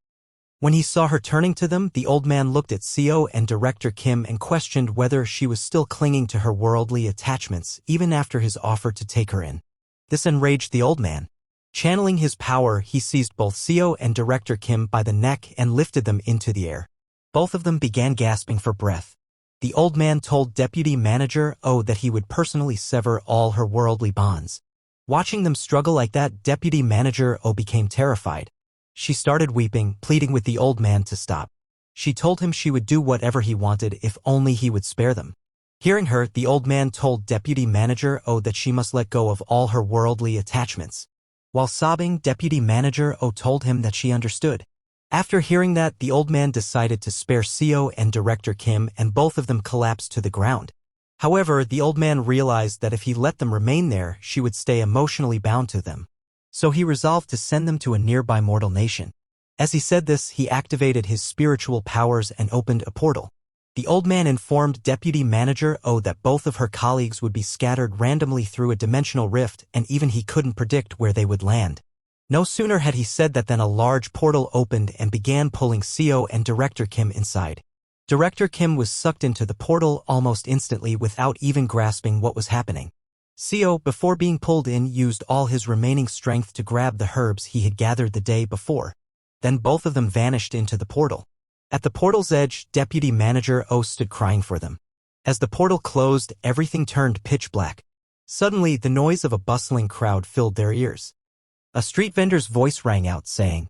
When he saw her turning to them, the old man looked at Co and Director Kim and questioned whether she was still clinging to her worldly attachments even after his offer to take her in. This enraged the old man. Channeling his power, he seized both Co and Director Kim by the neck and lifted them into the air. Both of them began gasping for breath. The old man told Deputy Manager O that he would personally sever all her worldly bonds. Watching them struggle like that, Deputy Manager O became terrified. She started weeping, pleading with the old man to stop. She told him she would do whatever he wanted if only he would spare them. Hearing her, the old man told Deputy Manager O that she must let go of all her worldly attachments. While sobbing, Deputy Manager O told him that she understood. After hearing that, the old man decided to spare Co and Director Kim, and both of them collapsed to the ground. However, the old man realized that if he let them remain there, she would stay emotionally bound to them. So he resolved to send them to a nearby mortal nation. As he said this, he activated his spiritual powers and opened a portal. The old man informed Deputy Manager O that both of her colleagues would be scattered randomly through a dimensional rift, and even he couldn't predict where they would land. No sooner had he said that than a large portal opened and began pulling Co and Director Kim inside. Director Kim was sucked into the portal almost instantly without even grasping what was happening. Co, before being pulled in, used all his remaining strength to grab the herbs he had gathered the day before. Then both of them vanished into the portal. At the portal's edge, Deputy Manager O stood crying for them. As the portal closed, everything turned pitch black. Suddenly, the noise of a bustling crowd filled their ears. A street vendor's voice rang out saying,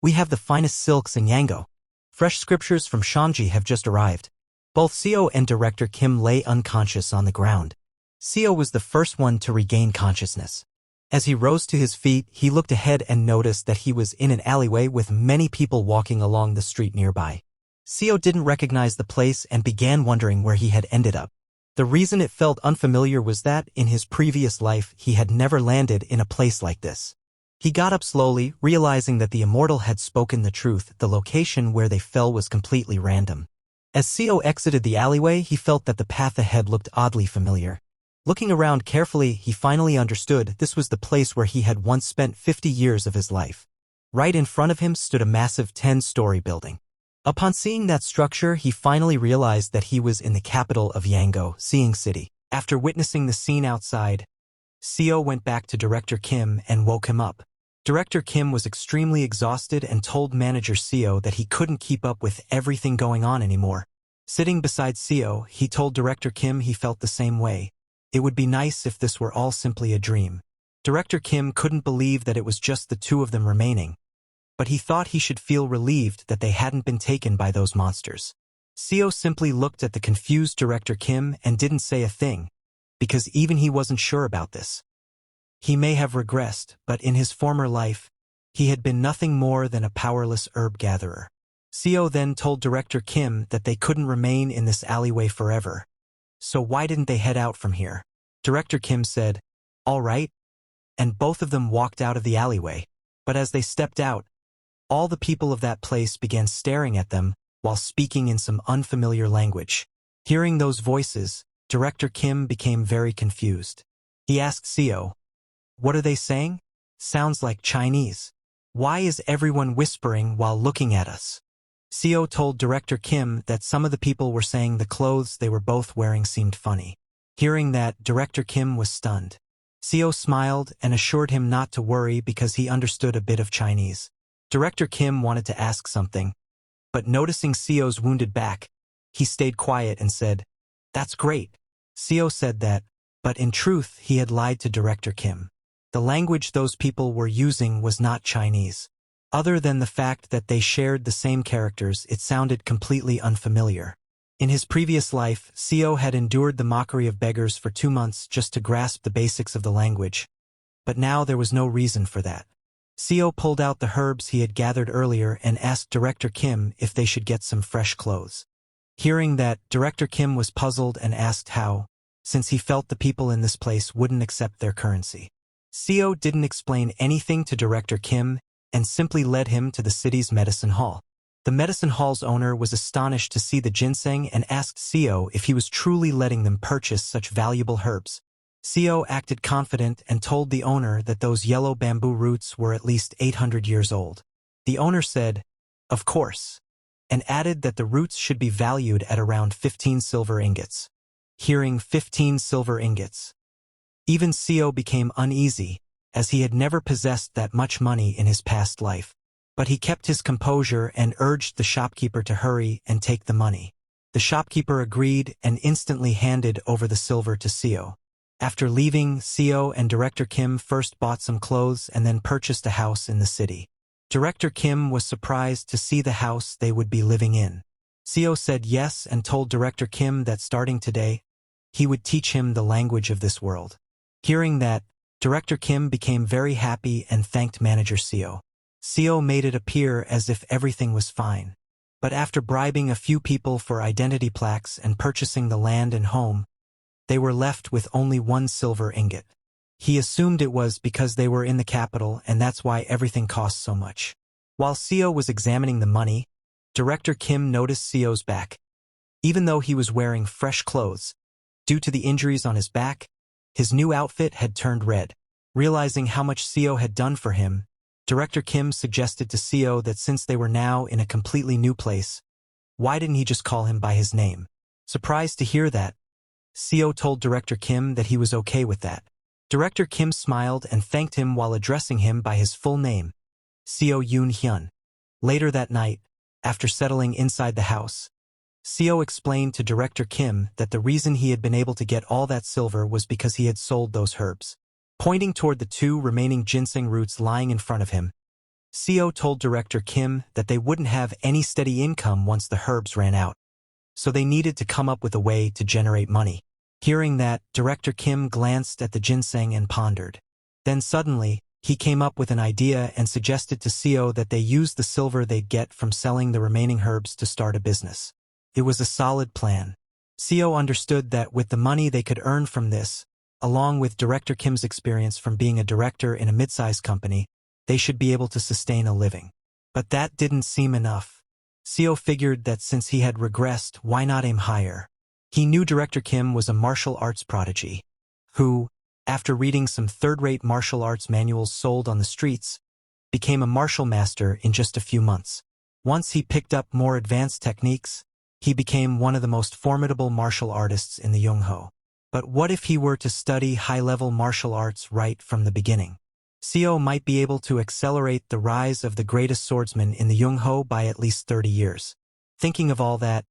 "We have the finest silks in Yango. Fresh scriptures from Shanji have just arrived." Both Co and Director Kim lay unconscious on the ground. Co was the first one to regain consciousness. As he rose to his feet, he looked ahead and noticed that he was in an alleyway with many people walking along the street nearby. Co didn't recognize the place and began wondering where he had ended up. The reason it felt unfamiliar was that, in his previous life, he had never landed in a place like this. He got up slowly, realizing that the Immortal had spoken the truth. The location where they fell was completely random. As Co exited the alleyway, he felt that the path ahead looked oddly familiar. Looking around carefully, he finally understood this was the place where he had once spent 50 years of his life. Right in front of him stood a massive 10-story building. Upon seeing that structure, he finally realized that he was in the capital of Yango, Seeing City. After witnessing the scene outside, Co went back to Director Kim and woke him up. Director Kim was extremely exhausted and told Manager Co that he couldn't keep up with everything going on anymore. Sitting beside Co, he told Director Kim he felt the same way. It would be nice if this were all simply a dream. Director Kim couldn't believe that it was just the two of them remaining. but he thought he should feel relieved that they hadn't been taken by those monsters. Seo simply looked at the confused Director Kim and didn't say a thing, because even he wasn't sure about this. He may have regressed, but in his former life, he had been nothing more than a powerless herb gatherer. Seo then told Director Kim that they couldn't remain in this alleyway forever. So why didn't they head out from here? Director Kim said, "All right," and both of them walked out of the alleyway. But as they stepped out, all the people of that place began staring at them while speaking in some unfamiliar language. Hearing those voices, Director Kim became very confused. He asked Seo, "What are they saying? Sounds like Chinese. Why is everyone whispering while looking at us?" Seo told Director Kim that some of the people were saying the clothes they were both wearing seemed funny. Hearing that, Director Kim was stunned. Seo smiled and assured him not to worry because he understood a bit of Chinese. Director Kim wanted to ask something, but noticing Seo's wounded back, he stayed quiet and said, "That's great." Seo said that, but in truth he had lied to Director Kim. The language those people were using was not Chinese. Other than the fact that they shared the same characters, it sounded completely unfamiliar. In his previous life, Seo had endured the mockery of beggars for 2 months just to grasp the basics of the language. But now there was no reason for that. Seo pulled out the herbs he had gathered earlier and asked Director Kim if they should get some fresh clothes. Hearing that, Director Kim was puzzled and asked how, since he felt the people in this place wouldn't accept their currency. Seo didn't explain anything to Director Kim and simply led him to the city's medicine hall. The medicine hall's owner was astonished to see the ginseng and asked Seo if he was truly letting them purchase such valuable herbs. Seo acted confident and told the owner that those yellow bamboo roots were at least 800 years old. The owner said, "Of course," and added that the roots should be valued at around 15 silver ingots. Hearing 15 silver ingots, even Seo became uneasy, as he had never possessed that much money in his past life. But he kept his composure and urged the shopkeeper to hurry and take the money. The shopkeeper agreed and instantly handed over the silver to Seo. After leaving, Seo and Director Kim first bought some clothes and then purchased a house in the city. Director Kim was surprised to see the house they would be living in. Seo said yes and told Director Kim that starting today, he would teach him the language of this world. Hearing that, Director Kim became very happy and thanked Manager Seo. Seo made it appear as if everything was fine. But after bribing a few people for identity plaques and purchasing the land and home, they were left with only 1 silver ingot. He assumed it was because they were in the capital and that's why everything cost so much. While Seo was examining the money, Director Kim noticed Seo's back. Even though he was wearing fresh clothes, due to the injuries on his back, his new outfit had turned red. Realizing how much Seo had done for him, Director Kim suggested to Seo that since they were now in a completely new place, why didn't he just call him by his name? Surprised to hear that, Seo told Director Kim that he was okay with that. Director Kim smiled and thanked him while addressing him by his full name, Seo Yoon-hyun. Later that night, after settling inside the house, Seo explained to Director Kim that the reason he had been able to get all that silver was because he had sold those herbs. Pointing toward the 2 remaining ginseng roots lying in front of him, Seo told Director Kim that they wouldn't have any steady income once the herbs ran out, so they needed to come up with a way to generate money. Hearing that, Director Kim glanced at the ginseng and pondered. Then suddenly, he came up with an idea and suggested to Seo that they use the silver they'd get from selling the remaining herbs to start a business. It was a solid plan. Seo understood that with the money they could earn from this, along with Director Kim's experience from being a director in a mid-sized company, they should be able to sustain a living. But that didn't seem enough. Seo figured that since he had regressed, why not aim higher? He knew Director Kim was a martial arts prodigy, who, after reading some third-rate martial arts manuals sold on the streets, became a martial master in just a few months. Once he picked up more advanced techniques, he became one of the most formidable martial artists in the Yongho. But what if he were to study high-level martial arts right from the beginning? Seo might be able to accelerate the rise of the greatest swordsman in the Yongho by at least 30 years. Thinking of all that,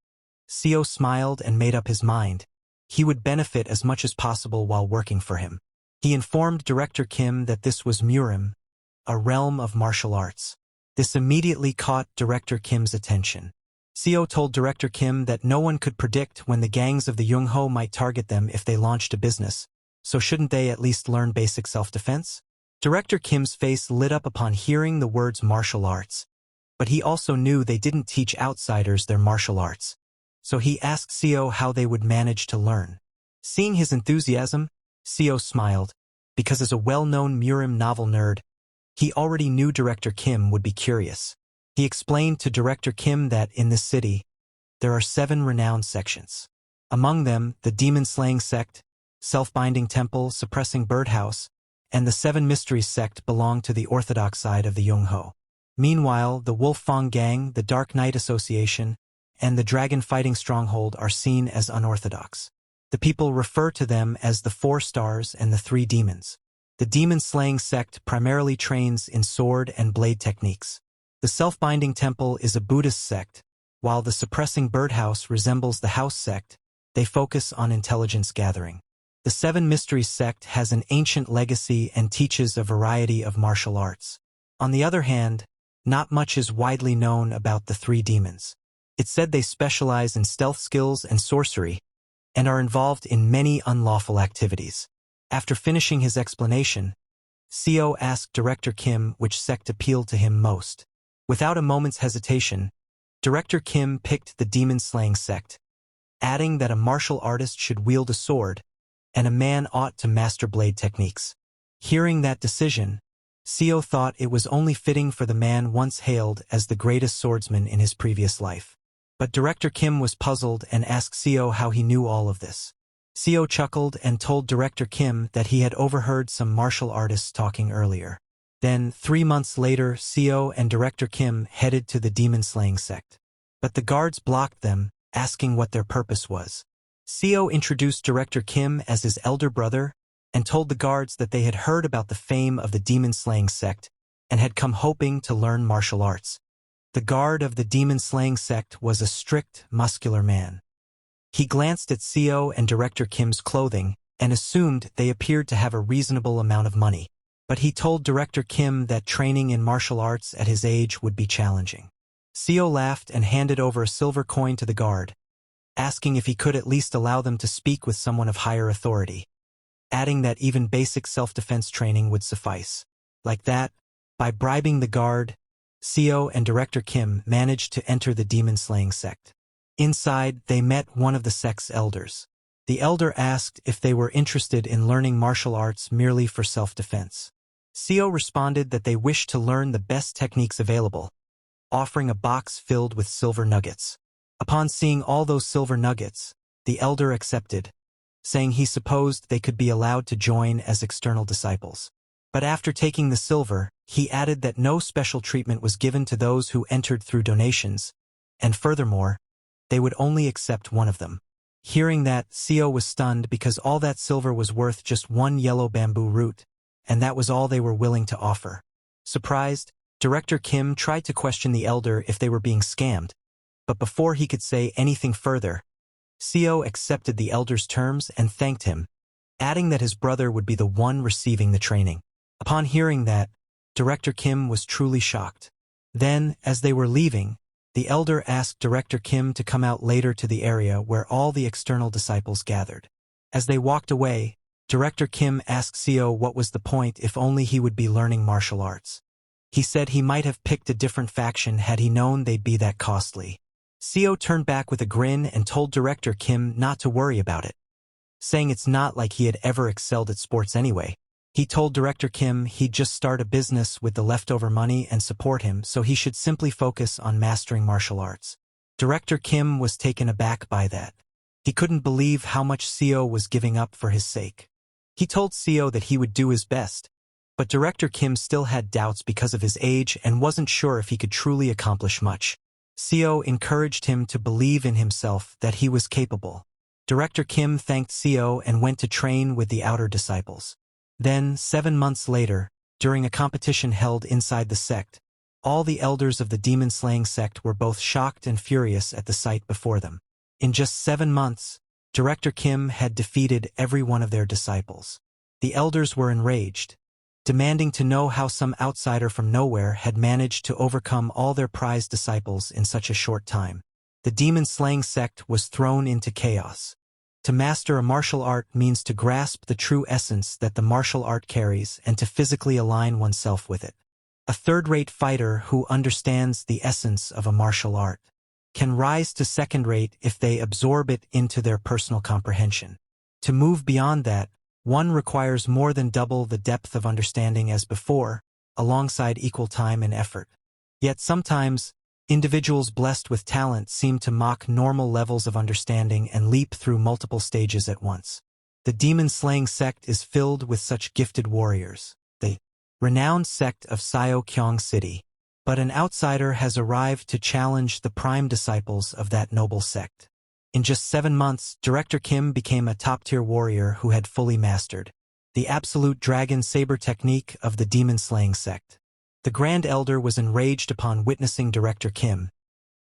Seo smiled and made up his mind. He would benefit as much as possible while working for him. He informed Director Kim that this was Murim, a realm of martial arts. This immediately caught Director Kim's attention. Seo told Director Kim that no one could predict when the gangs of the Youngho might target them if they launched a business, so shouldn't they at least learn basic self-defense? Director Kim's face lit up upon hearing the words martial arts. But he also knew they didn't teach outsiders their martial arts. So he asked Seo how they would manage to learn. Seeing his enthusiasm, Seo smiled, because as a well-known Murim novel nerd, he already knew Director Kim would be curious. He explained to Director Kim that in this city, there are 7 renowned sections. Among them, the demon-slaying sect, self-binding temple, suppressing birdhouse, and the 7 mysteries sect belong to the orthodox side of the Youngho. Meanwhile, the Wolf Fang Gang, the Dark Knight Association, and the Dragon Fighting Stronghold are seen as unorthodox. The people refer to them as the 4 stars and the 3 demons. The demon-slaying sect primarily trains in sword and blade techniques. The self-binding temple is a Buddhist sect, while the suppressing birdhouse resembles the house sect. They focus on intelligence gathering. The 7 mysteries sect has an ancient legacy and teaches a variety of martial arts. On the other hand, not much is widely known about the 3 demons. It's said they specialize in stealth skills and sorcery, and are involved in many unlawful activities. After finishing his explanation, Seo asked Director Kim which sect appealed to him most. Without a moment's hesitation, Director Kim picked the demon-slaying sect, adding that a martial artist should wield a sword, and a man ought to master blade techniques. Hearing that decision, Seo thought it was only fitting for the man once hailed as the greatest swordsman in his previous life. But Director Kim was puzzled and asked Seo how he knew all of this. Seo chuckled and told Director Kim that he had overheard some martial artists talking earlier. Then, 3 months later, Seo and Director Kim headed to the demon-slaying sect. But the guards blocked them, asking what their purpose was. Seo introduced Director Kim as his elder brother and told the guards that they had heard about the fame of the demon-slaying sect and had come hoping to learn martial arts. The guard of the demon-slaying sect was a strict, muscular man. He glanced at Seo and Director Kim's clothing and assumed they appeared to have a reasonable amount of money. But he told Director Kim that training in martial arts at his age would be challenging. Seo laughed and handed over a silver coin to the guard, asking if he could at least allow them to speak with someone of higher authority, adding that even basic self-defense training would suffice. Like that, by bribing the guard, Seo and Director Kim managed to enter the demon-slaying sect. Inside, they met one of the sect's elders. The elder asked if they were interested in learning martial arts merely for self-defense. Seo responded that they wished to learn the best techniques available, offering a box filled with silver nuggets. Upon seeing all those silver nuggets, the elder accepted, saying he supposed they could be allowed to join as external disciples. But after taking the silver, he added that no special treatment was given to those who entered through donations, and furthermore, they would only accept one of them. Hearing that, Seo was stunned because all that silver was worth just 1 yellow bamboo root, and that was all they were willing to offer. Surprised, Director Kim tried to question the elder if they were being scammed, but before he could say anything further, Seo accepted the elder's terms and thanked him, adding that his brother would be the one receiving the training. Upon hearing that, Director Kim was truly shocked. Then, as they were leaving, the elder asked Director Kim to come out later to the area where all the external disciples gathered. As they walked away, Director Kim asked Seo what was the point if only he would be learning martial arts. He said he might have picked a different faction had he known they'd be that costly. Seo turned back with a grin and told Director Kim not to worry about it, saying it's not like he had ever excelled at sports anyway. He told Director Kim he'd just start a business with the leftover money and support him, so he should simply focus on mastering martial arts. Director Kim was taken aback by that. He couldn't believe how much Seo was giving up for his sake. He told Seo that he would do his best, but Director Kim still had doubts because of his age and wasn't sure if he could truly accomplish much. Seo encouraged him to believe in himself that he was capable. Director Kim thanked Seo and went to train with the outer disciples. Then, 7 months later, during a competition held inside the sect, all the elders of the demon-slaying sect were both shocked and furious at the sight before them. In just 7 months, Director Kim had defeated every one of their disciples. The elders were enraged, demanding to know how some outsider from nowhere had managed to overcome all their prized disciples in such a short time. The demon-slaying sect was thrown into chaos. To master a martial art means to grasp the true essence that the martial art carries and to physically align oneself with it. A third-rate fighter who understands the essence of a martial art can rise to second-rate if they absorb it into their personal comprehension. To move beyond that, one requires more than double the depth of understanding as before, alongside equal time and effort. Yet sometimes, individuals blessed with talent seem to mock normal levels of understanding and leap through multiple stages at once. The demon-slaying sect is filled with such gifted warriors, the renowned sect of Seo-kyong City. But an outsider has arrived to challenge the prime disciples of that noble sect. In just 7 months, Director Kim became a top-tier warrior who had fully mastered the absolute dragon saber technique of the demon-slaying sect. The Grand Elder was enraged upon witnessing Director Kim,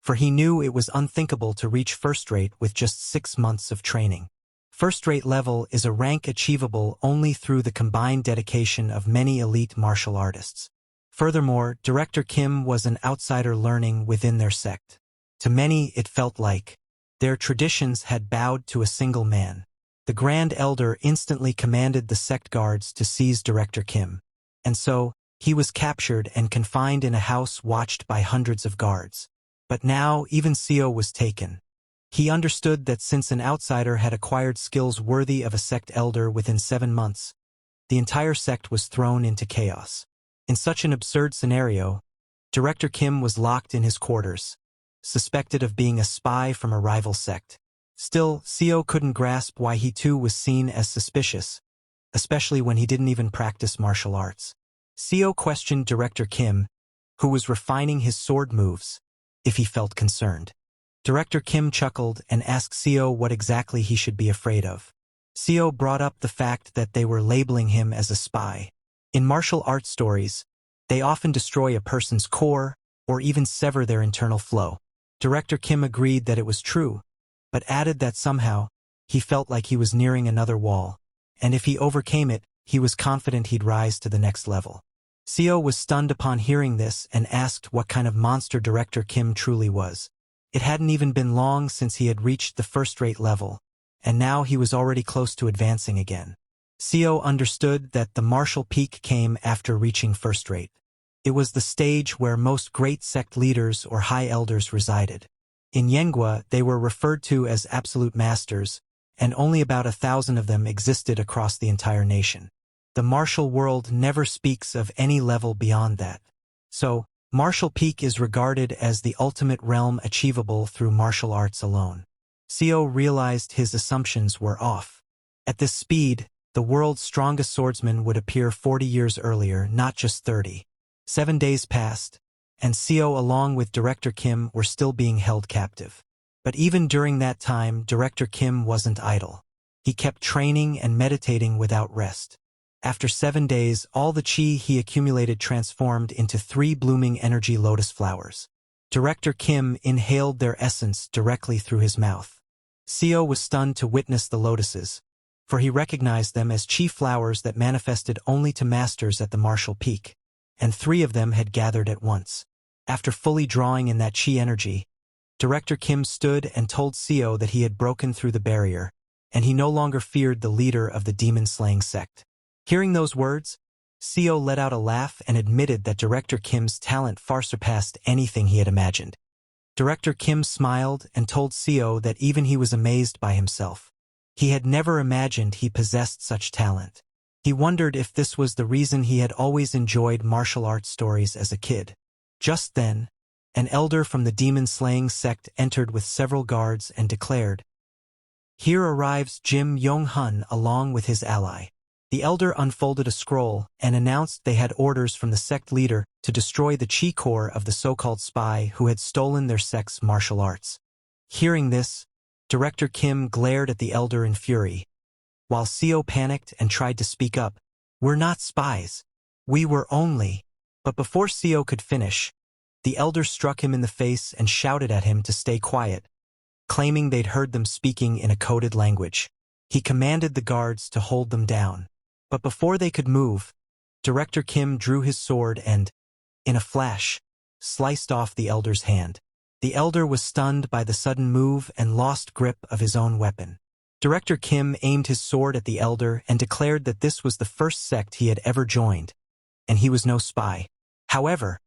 for he knew it was unthinkable to reach first-rate with just 6 months of training. First-rate level is a rank achievable only through the combined dedication of many elite martial artists. Furthermore, Director Kim was an outsider learning within their sect. To many, it felt like their traditions had bowed to a single man. The Grand Elder instantly commanded the sect guards to seize Director Kim. And so, he was captured and confined in a house watched by hundreds of guards. But now, even Seo was taken. He understood that since an outsider had acquired skills worthy of a sect elder within 7 months, the entire sect was thrown into chaos. In such an absurd scenario, Director Kim was locked in his quarters, suspected of being a spy from a rival sect. Still, Seo couldn't grasp why he too was seen as suspicious, especially when he didn't even practice martial arts. Seo questioned Director Kim, who was refining his sword moves, if he felt concerned. Director Kim chuckled and asked Seo what exactly he should be afraid of. Seo brought up the fact that they were labeling him as a spy. In martial arts stories, they often destroy a person's core or even sever their internal flow. Director Kim agreed that it was true, but added that somehow, he felt like he was nearing another wall, and if he overcame it, he was confident he'd rise to the next level. Seo was stunned upon hearing this and asked what kind of monster Director Kim truly was. It hadn't even been long since he had reached the first-rate level, and now he was already close to advancing again. Seo understood that the martial peak came after reaching first-rate. It was the stage where most great sect leaders or high elders resided. In Yenghua, they were referred to as absolute masters, and only about 1,000 of them existed across the entire nation. The martial world never speaks of any level beyond that. So, martial peak is regarded as the ultimate realm achievable through martial arts alone. Seo realized his assumptions were off. At this speed, the world's strongest swordsman would appear 40 years earlier, not just 30. 7 days passed, and Seo along with Director Kim were still being held captive. But even during that time, Director Kim wasn't idle. He kept training and meditating without rest. After 7 days, all the chi he accumulated transformed into 3 blooming energy lotus flowers. Director Kim inhaled their essence directly through his mouth. Seo was stunned to witness the lotuses, for he recognized them as chi flowers that manifested only to masters at the martial peak, and 3 of them had gathered at once. After fully drawing in that chi energy, Director Kim stood and told Seo that he had broken through the barrier, and he no longer feared the leader of the demon-slaying sect. Hearing those words, Seo let out a laugh and admitted that Director Kim's talent far surpassed anything he had imagined. Director Kim smiled and told Seo that even he was amazed by himself. He had never imagined he possessed such talent. He wondered if this was the reason he had always enjoyed martial arts stories as a kid. Just then, an elder from the demon-slaying sect entered with several guards and declared, "Here arrives Jim Yong-hun along with his ally." The elder unfolded a scroll and announced they had orders from the sect leader to destroy the chi core of the so-called spy who had stolen their sect's martial arts. Hearing this, Director Kim glared at the elder in fury, while Seo panicked and tried to speak up. "We're not spies. We were only..." But before Seo could finish, the elder struck him in the face and shouted at him to stay quiet, claiming they'd heard them speaking in a coded language. He commanded the guards to hold them down. But before they could move, Director Kim drew his sword and, in a flash, sliced off the elder's hand. The elder was stunned by the sudden move and lost grip of his own weapon. Director Kim aimed his sword at the elder and declared that this was the first sect he had ever joined, and he was no spy. However,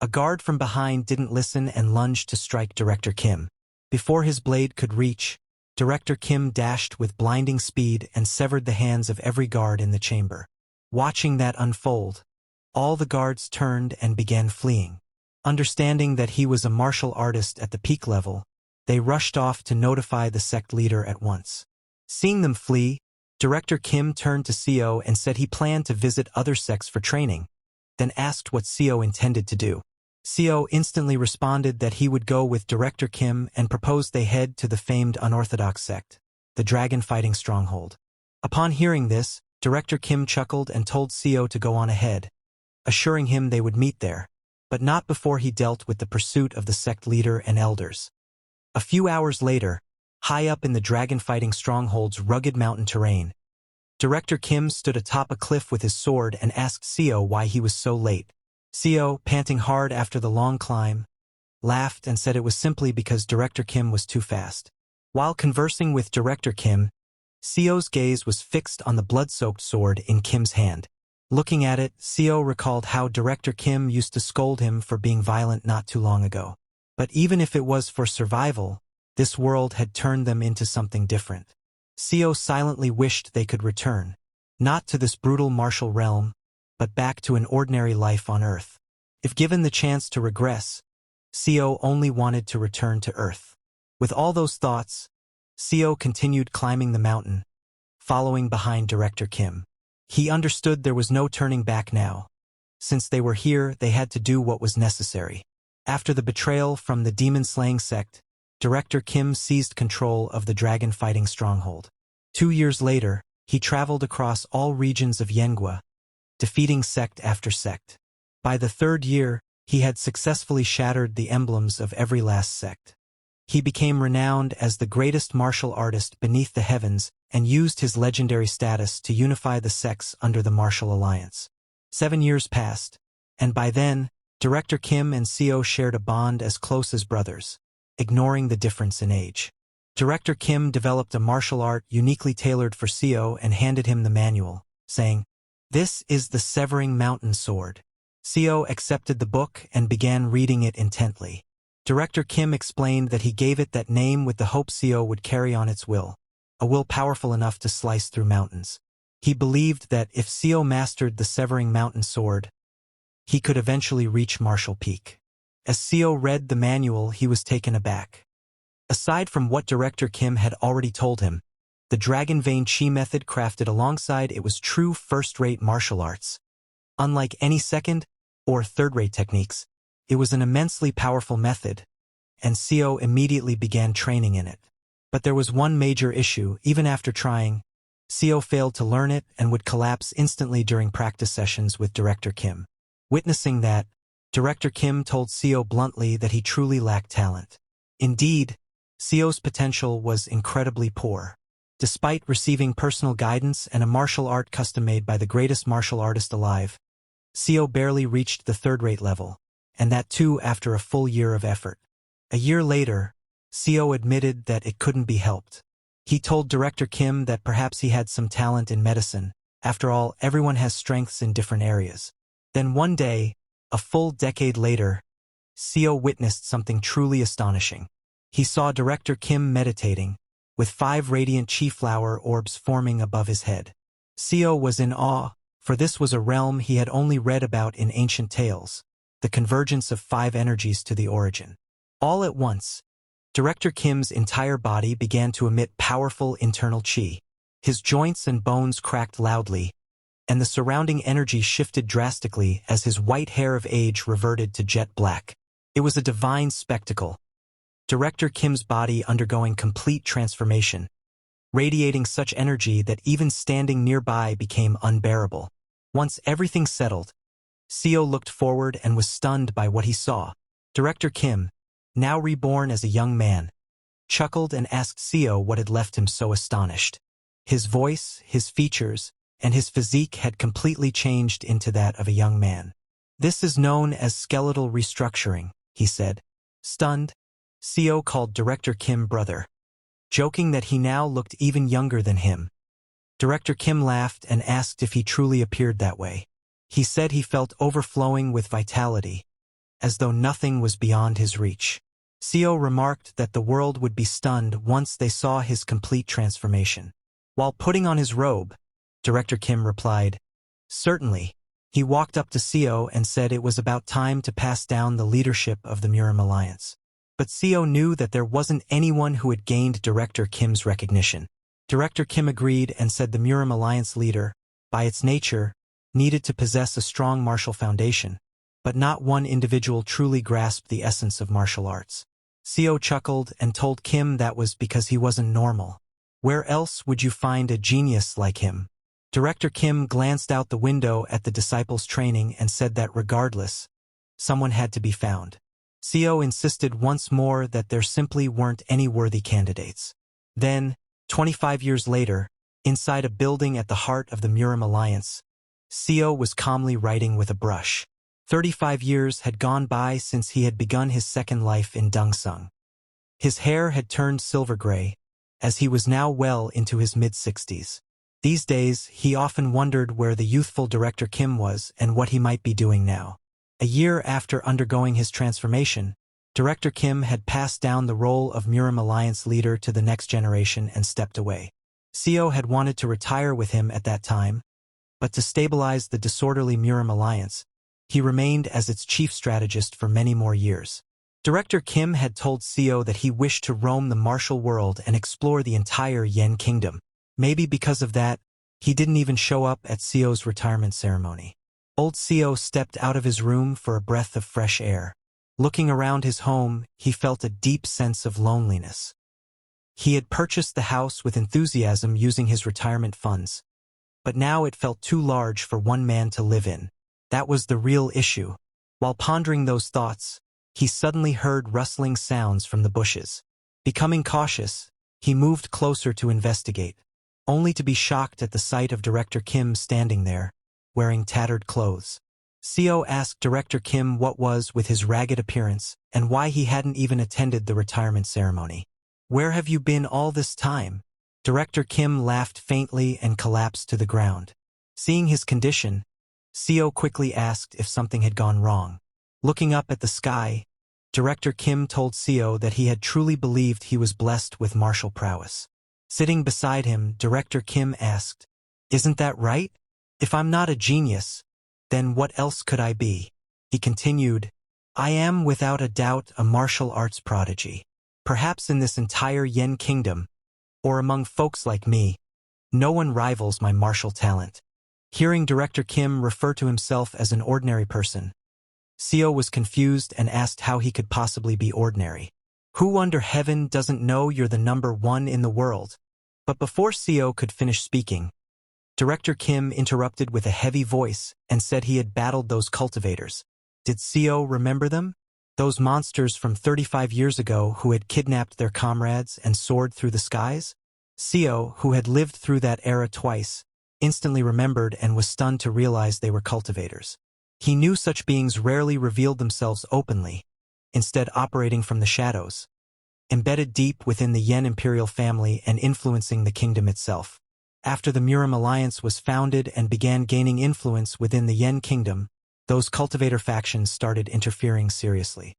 a guard from behind didn't listen and lunged to strike Director Kim. Before his blade could reach, Director Kim dashed with blinding speed and severed the hands of every guard in the chamber. Watching that unfold, all the guards turned and began fleeing. Understanding that he was a martial artist at the peak level, they rushed off to notify the sect leader at once. Seeing them flee, Director Kim turned to Seo and said he planned to visit other sects for training, then asked what Seo intended to do. Seo instantly responded that he would go with Director Kim and proposed they head to the famed unorthodox sect, the Dragon Fighting Stronghold. Upon hearing this, Director Kim chuckled and told Seo to go on ahead, assuring him they would meet there, but not before he dealt with the pursuit of the sect leader and elders. A few hours later, high up in the Dragon Fighting Stronghold's rugged mountain terrain, Director Kim stood atop a cliff with his sword and asked Seo why he was so late. Seo, panting hard after the long climb, laughed and said it was simply because Director Kim was too fast. While conversing with Director Kim, Seo's gaze was fixed on the blood-soaked sword in Kim's hand. Looking at it, Seo recalled how Director Kim used to scold him for being violent not too long ago. But even if it was for survival, this world had turned them into something different. Seo silently wished they could return, not to this brutal martial realm, but back to an ordinary life on Earth. If given the chance to regress, Seo only wanted to return to Earth. With all those thoughts, Seo continued climbing the mountain, following behind Director Kim. He understood there was no turning back now. Since they were here, they had to do what was necessary. After the betrayal from the demon-slaying sect, Director Kim seized control of the Dragon Fighting Stronghold. 2 years later, he traveled across all regions of Yenghua, defeating sect after sect. By the 3rd year, he had successfully shattered the emblems of every last sect. He became renowned as the greatest martial artist beneath the heavens and used his legendary status to unify the sects under the martial alliance. 7 years passed, and by then, Director Kim and Seo shared a bond as close as brothers, ignoring the difference in age. Director Kim developed a martial art uniquely tailored for Seo and handed him the manual, saying, "This is the Severing Mountain Sword." Seo accepted the book and began reading it intently. Director Kim explained that he gave it that name with the hope Seo would carry on its will, a will powerful enough to slice through mountains. He believed that if Seo mastered the Severing Mountain Sword, he could eventually reach martial peak. As Seo read the manual, he was taken aback. Aside from what Director Kim had already told him, the Dragon Vein Chi method crafted alongside it was true first-rate martial arts. Unlike any second- or third-rate techniques, it was an immensely powerful method, and Seo immediately began training in it. But there was one major issue. Even after trying, Seo failed to learn it and would collapse instantly during practice sessions with Director Kim. Witnessing that, Director Kim told Seo bluntly that he truly lacked talent. Indeed, Seo's potential was incredibly poor. Despite receiving personal guidance and a martial art custom-made by the greatest martial artist alive, Seo barely reached the 3rd-rate level, and that too after a full year of effort. A year later, Seo admitted that it couldn't be helped. He told Director Kim that perhaps he had some talent in medicine. After all, everyone has strengths in different areas. Then one day, a full decade later, Seo witnessed something truly astonishing. He saw Director Kim meditating, with 5 radiant chi flower orbs forming above his head. Seo was in awe, for this was a realm he had only read about in ancient tales, the convergence of 5 energies to the origin. All at once, Director Kim's entire body began to emit powerful internal chi. His joints and bones cracked loudly, and the surrounding energy shifted drastically as his white hair of age reverted to jet black. It was a divine spectacle. Director Kim's body undergoing complete transformation, radiating such energy that even standing nearby became unbearable. Once everything settled, Seo looked forward and was stunned by what he saw. Director Kim, now reborn as a young man, chuckled and asked Seo what had left him so astonished. His voice, his features, and his physique had completely changed into that of a young man. "This is known as skeletal restructuring," he said. Stunned, Seo called Director Kim brother, joking that he now looked even younger than him. Director Kim laughed and asked if he truly appeared that way. He said he felt overflowing with vitality, as though nothing was beyond his reach. Seo remarked that the world would be stunned once they saw his complete transformation. While putting on his robe, Director Kim replied, "Certainly." He walked up to Seo and said it was about time to pass down the leadership of the Murim Alliance. But Seo knew that there wasn't anyone who had gained Director Kim's recognition. Director Kim agreed and said the Murim Alliance leader, by its nature, needed to possess a strong martial foundation, but not one individual truly grasped the essence of martial arts. Seo chuckled and told Kim that was because he wasn't normal. Where else would you find a genius like him? Director Kim glanced out the window at the disciples' training and said that regardless, someone had to be found. Seo insisted once more that there simply weren't any worthy candidates. Then, 25 years later, inside a building at the heart of the Murim Alliance, Seo was calmly writing with a brush. 35 years had gone by since he had begun his second life in Dongsung. His hair had turned silver gray, as he was now well into his mid-60s. These days, he often wondered where the youthful Director Kim was and what he might be doing now. A year after undergoing his transformation, Director Kim had passed down the role of Murim Alliance leader to the next generation and stepped away. Seo had wanted to retire with him at that time, but to stabilize the disorderly Murim Alliance, he remained as its chief strategist for many more years. Director Kim had told Seo that he wished to roam the martial world and explore the entire Yen Kingdom. Maybe because of that, he didn't even show up at Seo's retirement ceremony. Old Seo stepped out of his room for a breath of fresh air. Looking around his home, he felt a deep sense of loneliness. He had purchased the house with enthusiasm using his retirement funds, but now it felt too large for one man to live in. That was the real issue. While pondering those thoughts, he suddenly heard rustling sounds from the bushes. Becoming cautious, he moved closer to investigate, only to be shocked at the sight of Director Kim standing there, wearing tattered clothes. Seo asked Director Kim what was with his ragged appearance and why he hadn't even attended the retirement ceremony. "Where have you been all this time?" Director Kim laughed faintly and collapsed to the ground. Seeing his condition, Seo quickly asked if something had gone wrong. Looking up at the sky, Director Kim told Seo that he had truly believed he was blessed with martial prowess. Sitting beside him, Director Kim asked, "Isn't that right? If I'm not a genius, then what else could I be?" He continued, "I am without a doubt a martial arts prodigy. Perhaps in this entire Yen Kingdom, or among folks like me, no one rivals my martial talent." Hearing Director Kim refer to himself as an ordinary person, Seo was confused and asked how he could possibly be ordinary. "Who under heaven doesn't know you're the number one in the world?" But before Seo could finish speaking, Director Kim interrupted with a heavy voice and said he had battled those cultivators. Did Seo remember them? Those monsters from 35 years ago who had kidnapped their comrades and soared through the skies? Seo, who had lived through that era twice, instantly remembered and was stunned to realize they were cultivators. He knew such beings rarely revealed themselves openly, instead operating from the shadows, embedded deep within the Yen imperial family and influencing the kingdom itself. After the Murim Alliance was founded and began gaining influence within the Yen kingdom, those cultivator factions started interfering seriously.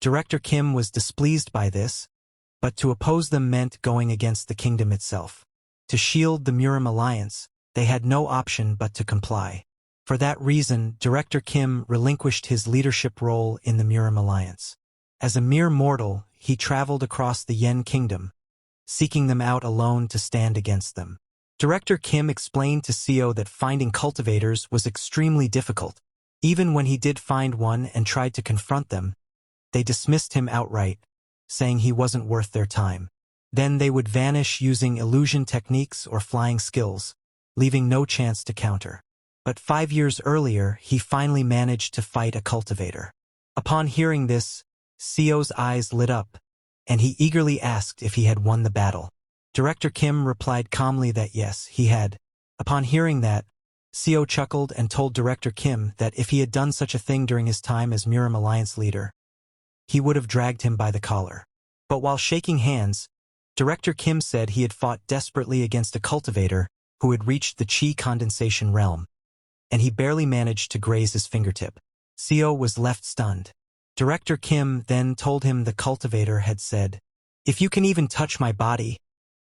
Director Kim was displeased by this, but to oppose them meant going against the kingdom itself. To shield the Murim Alliance, they had no option but to comply. For that reason, Director Kim relinquished his leadership role in the Murim Alliance. As a mere mortal, he traveled across the Yen kingdom, seeking them out alone to stand against them. Director Kim explained to Seo that finding cultivators was extremely difficult. Even when he did find one and tried to confront them, they dismissed him outright, saying he wasn't worth their time. Then they would vanish using illusion techniques or flying skills, leaving no chance to counter. But 5 years earlier, he finally managed to fight a cultivator. Upon hearing this, Seo's eyes lit up, and he eagerly asked if he had won the battle. Director Kim replied calmly that yes, he had. Upon hearing that, Seo chuckled and told Director Kim that if he had done such a thing during his time as Miram Alliance leader, he would have dragged him by the collar. But while shaking hands, Director Kim said he had fought desperately against a cultivator who had reached the chi condensation realm, and he barely managed to graze his fingertip. Seo was left stunned. Director Kim then told him the cultivator had said, "If you can even touch my body,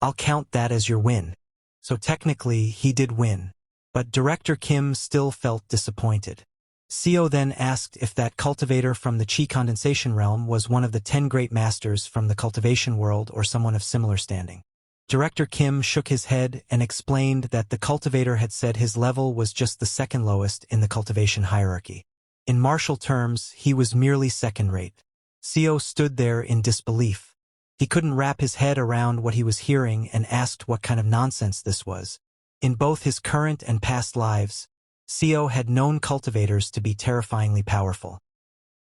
I'll count that as your win." So technically, he did win. But Director Kim still felt disappointed. Seo then asked if that cultivator from the chi condensation realm was one of the 10 great masters from the cultivation world or someone of similar standing. Director Kim shook his head and explained that the cultivator had said his level was just the second lowest in the cultivation hierarchy. In martial terms, he was merely second-rate. Seo stood there in disbelief. He couldn't wrap his head around what he was hearing and asked what kind of nonsense this was. In both his current and past lives, Seo had known cultivators to be terrifyingly powerful.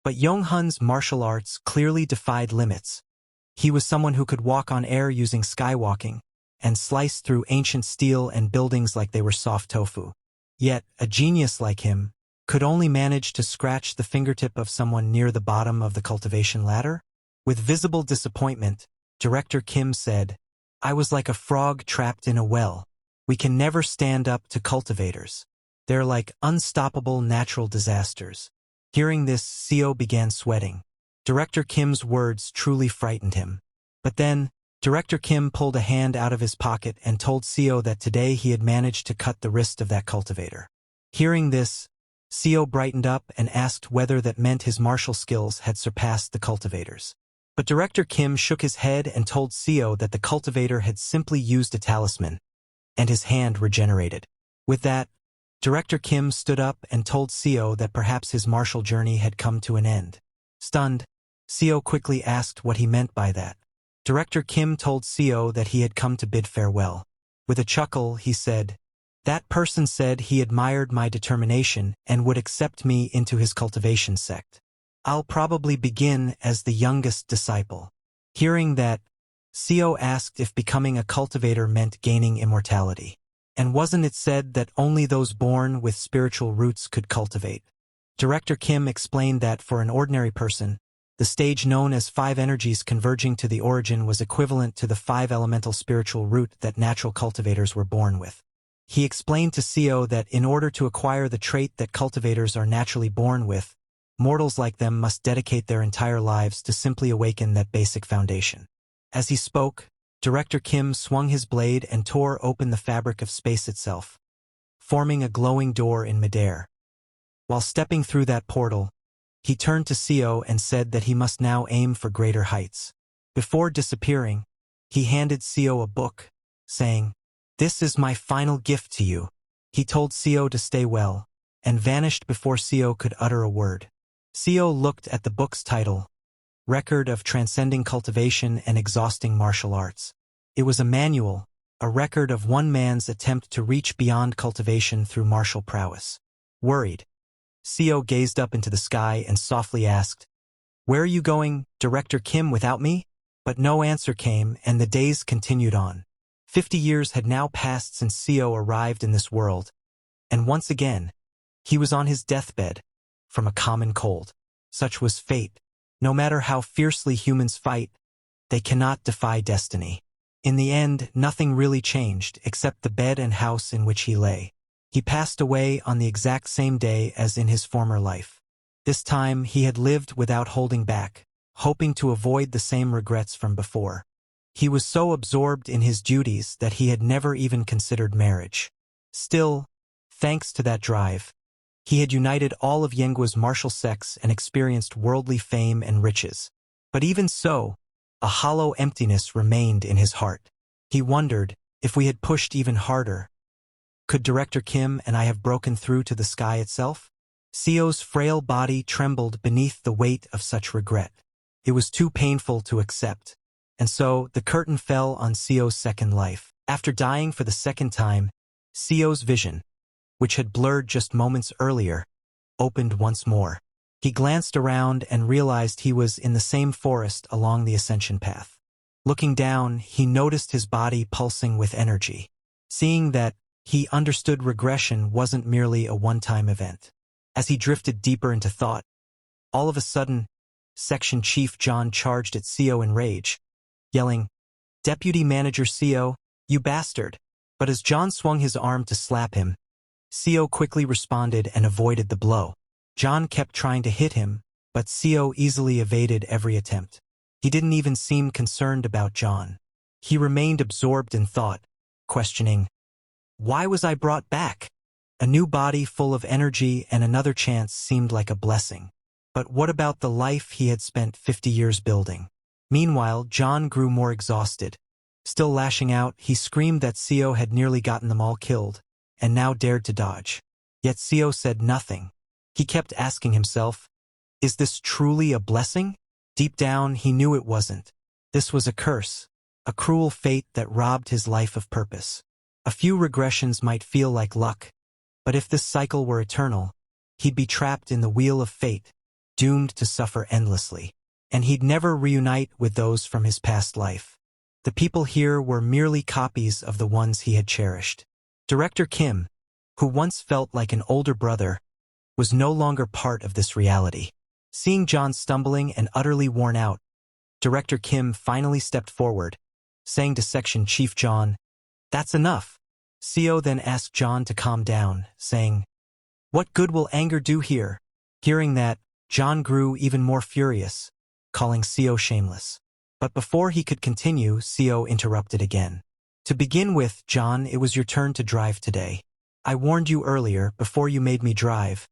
But Yonghun's martial arts clearly defied limits. He was someone who could walk on air using skywalking, and slice through ancient steel and buildings like they were soft tofu. Yet, a genius like him could only manage to scratch the fingertip of someone near the bottom of the cultivation ladder? With visible disappointment, Director Kim said, "I was like a frog trapped in a well. We can never stand up to cultivators. They're like unstoppable natural disasters." Hearing this, Seo began sweating. Director Kim's words truly frightened him. But then, Director Kim pulled a hand out of his pocket and told Seo that today he had managed to cut the wrist of that cultivator. Hearing this, Seo brightened up and asked whether that meant his martial skills had surpassed the cultivator's. But Director Kim shook his head and told Seo that the cultivator had simply used a talisman, and his hand regenerated. With that, Director Kim stood up and told Seo that perhaps his martial journey had come to an end. Stunned, Seo quickly asked what he meant by that. Director Kim told Seo that he had come to bid farewell. With a chuckle, he said, "That person said he admired my determination and would accept me into his cultivation sect. I'll probably begin as the youngest disciple." Hearing that, Seo asked if becoming a cultivator meant gaining immortality. And wasn't it said that only those born with spiritual roots could cultivate? Director Kim explained that for an ordinary person, the stage known as 5 energies converging to the origin was equivalent to the 5 elemental spiritual root that natural cultivators were born with. He explained to Seo that in order to acquire the trait that cultivators are naturally born with, mortals like them must dedicate their entire lives to simply awaken that basic foundation. As he spoke, Director Kim swung his blade and tore open the fabric of space itself, forming a glowing door in midair. While stepping through that portal, he turned to Seo and said that he must now aim for greater heights. Before disappearing, he handed Seo a book, saying, "This is my final gift to you." He told Seo to stay well, and vanished before Seo could utter a word. Seo looked at the book's title, Record of Transcending Cultivation and Exhausting Martial Arts. It was a manual, a record of one man's attempt to reach beyond cultivation through martial prowess. Worried, Seo gazed up into the sky and softly asked, "Where are you going, Director Kim, without me?" But no answer came, and the days continued on. 50 years had now passed since Seo arrived in this world, and once again, he was on his deathbed, from a common cold. Such was fate. No matter how fiercely humans fight, they cannot defy destiny. In the end, nothing really changed except the bed and house in which he lay. He passed away on the exact same day as in his former life. This time he had lived without holding back, hoping to avoid the same regrets from before. He was so absorbed in his duties that he had never even considered marriage. Still, thanks to that drive, he had united all of Yengua's martial sects and experienced worldly fame and riches. But even so, a hollow emptiness remained in his heart. He wondered, if we had pushed even harder, could Director Kim and I have broken through to the sky itself? Seo's frail body trembled beneath the weight of such regret. It was too painful to accept. And so, the curtain fell on Seo's second life. After dying for the second time, Seo's vision, which had blurred just moments earlier, opened once more. He glanced around and realized he was in the same forest along the ascension path. Looking down, he noticed his body pulsing with energy. Seeing that, he understood regression wasn't merely a one-time event. As he drifted deeper into thought, all of a sudden, Section Chief John charged at CO in rage, yelling, "Deputy Manager CO, you bastard!" But as John swung his arm to slap him, CO quickly responded and avoided the blow. John kept trying to hit him, but CO easily evaded every attempt. He didn't even seem concerned about John. He remained absorbed in thought, questioning, "Why was I brought back?" A new body full of energy and another chance seemed like a blessing. But what about the life he had spent 50 years building? Meanwhile, John grew more exhausted. Still lashing out, he screamed that CO had nearly gotten them all killed, and now dared to dodge. Yet CO said nothing. He kept asking himself, is this truly a blessing? Deep down, he knew it wasn't. This was a curse, a cruel fate that robbed his life of purpose. A few regressions might feel like luck, but if this cycle were eternal, he'd be trapped in the wheel of fate, doomed to suffer endlessly. And he'd never reunite with those from his past life. The people here were merely copies of the ones he had cherished. Director Kim, who once felt like an older brother, was no longer part of this reality. Seeing John stumbling and utterly worn out, Director Kim finally stepped forward, saying to Section Chief John, "That's enough." CO then asked John to calm down, saying, "What good will anger do here?" Hearing that, John grew even more furious, calling CO shameless. But before he could continue, CO interrupted again. "To begin with, John, it was your turn to drive today. I warned you earlier, before you made me drive,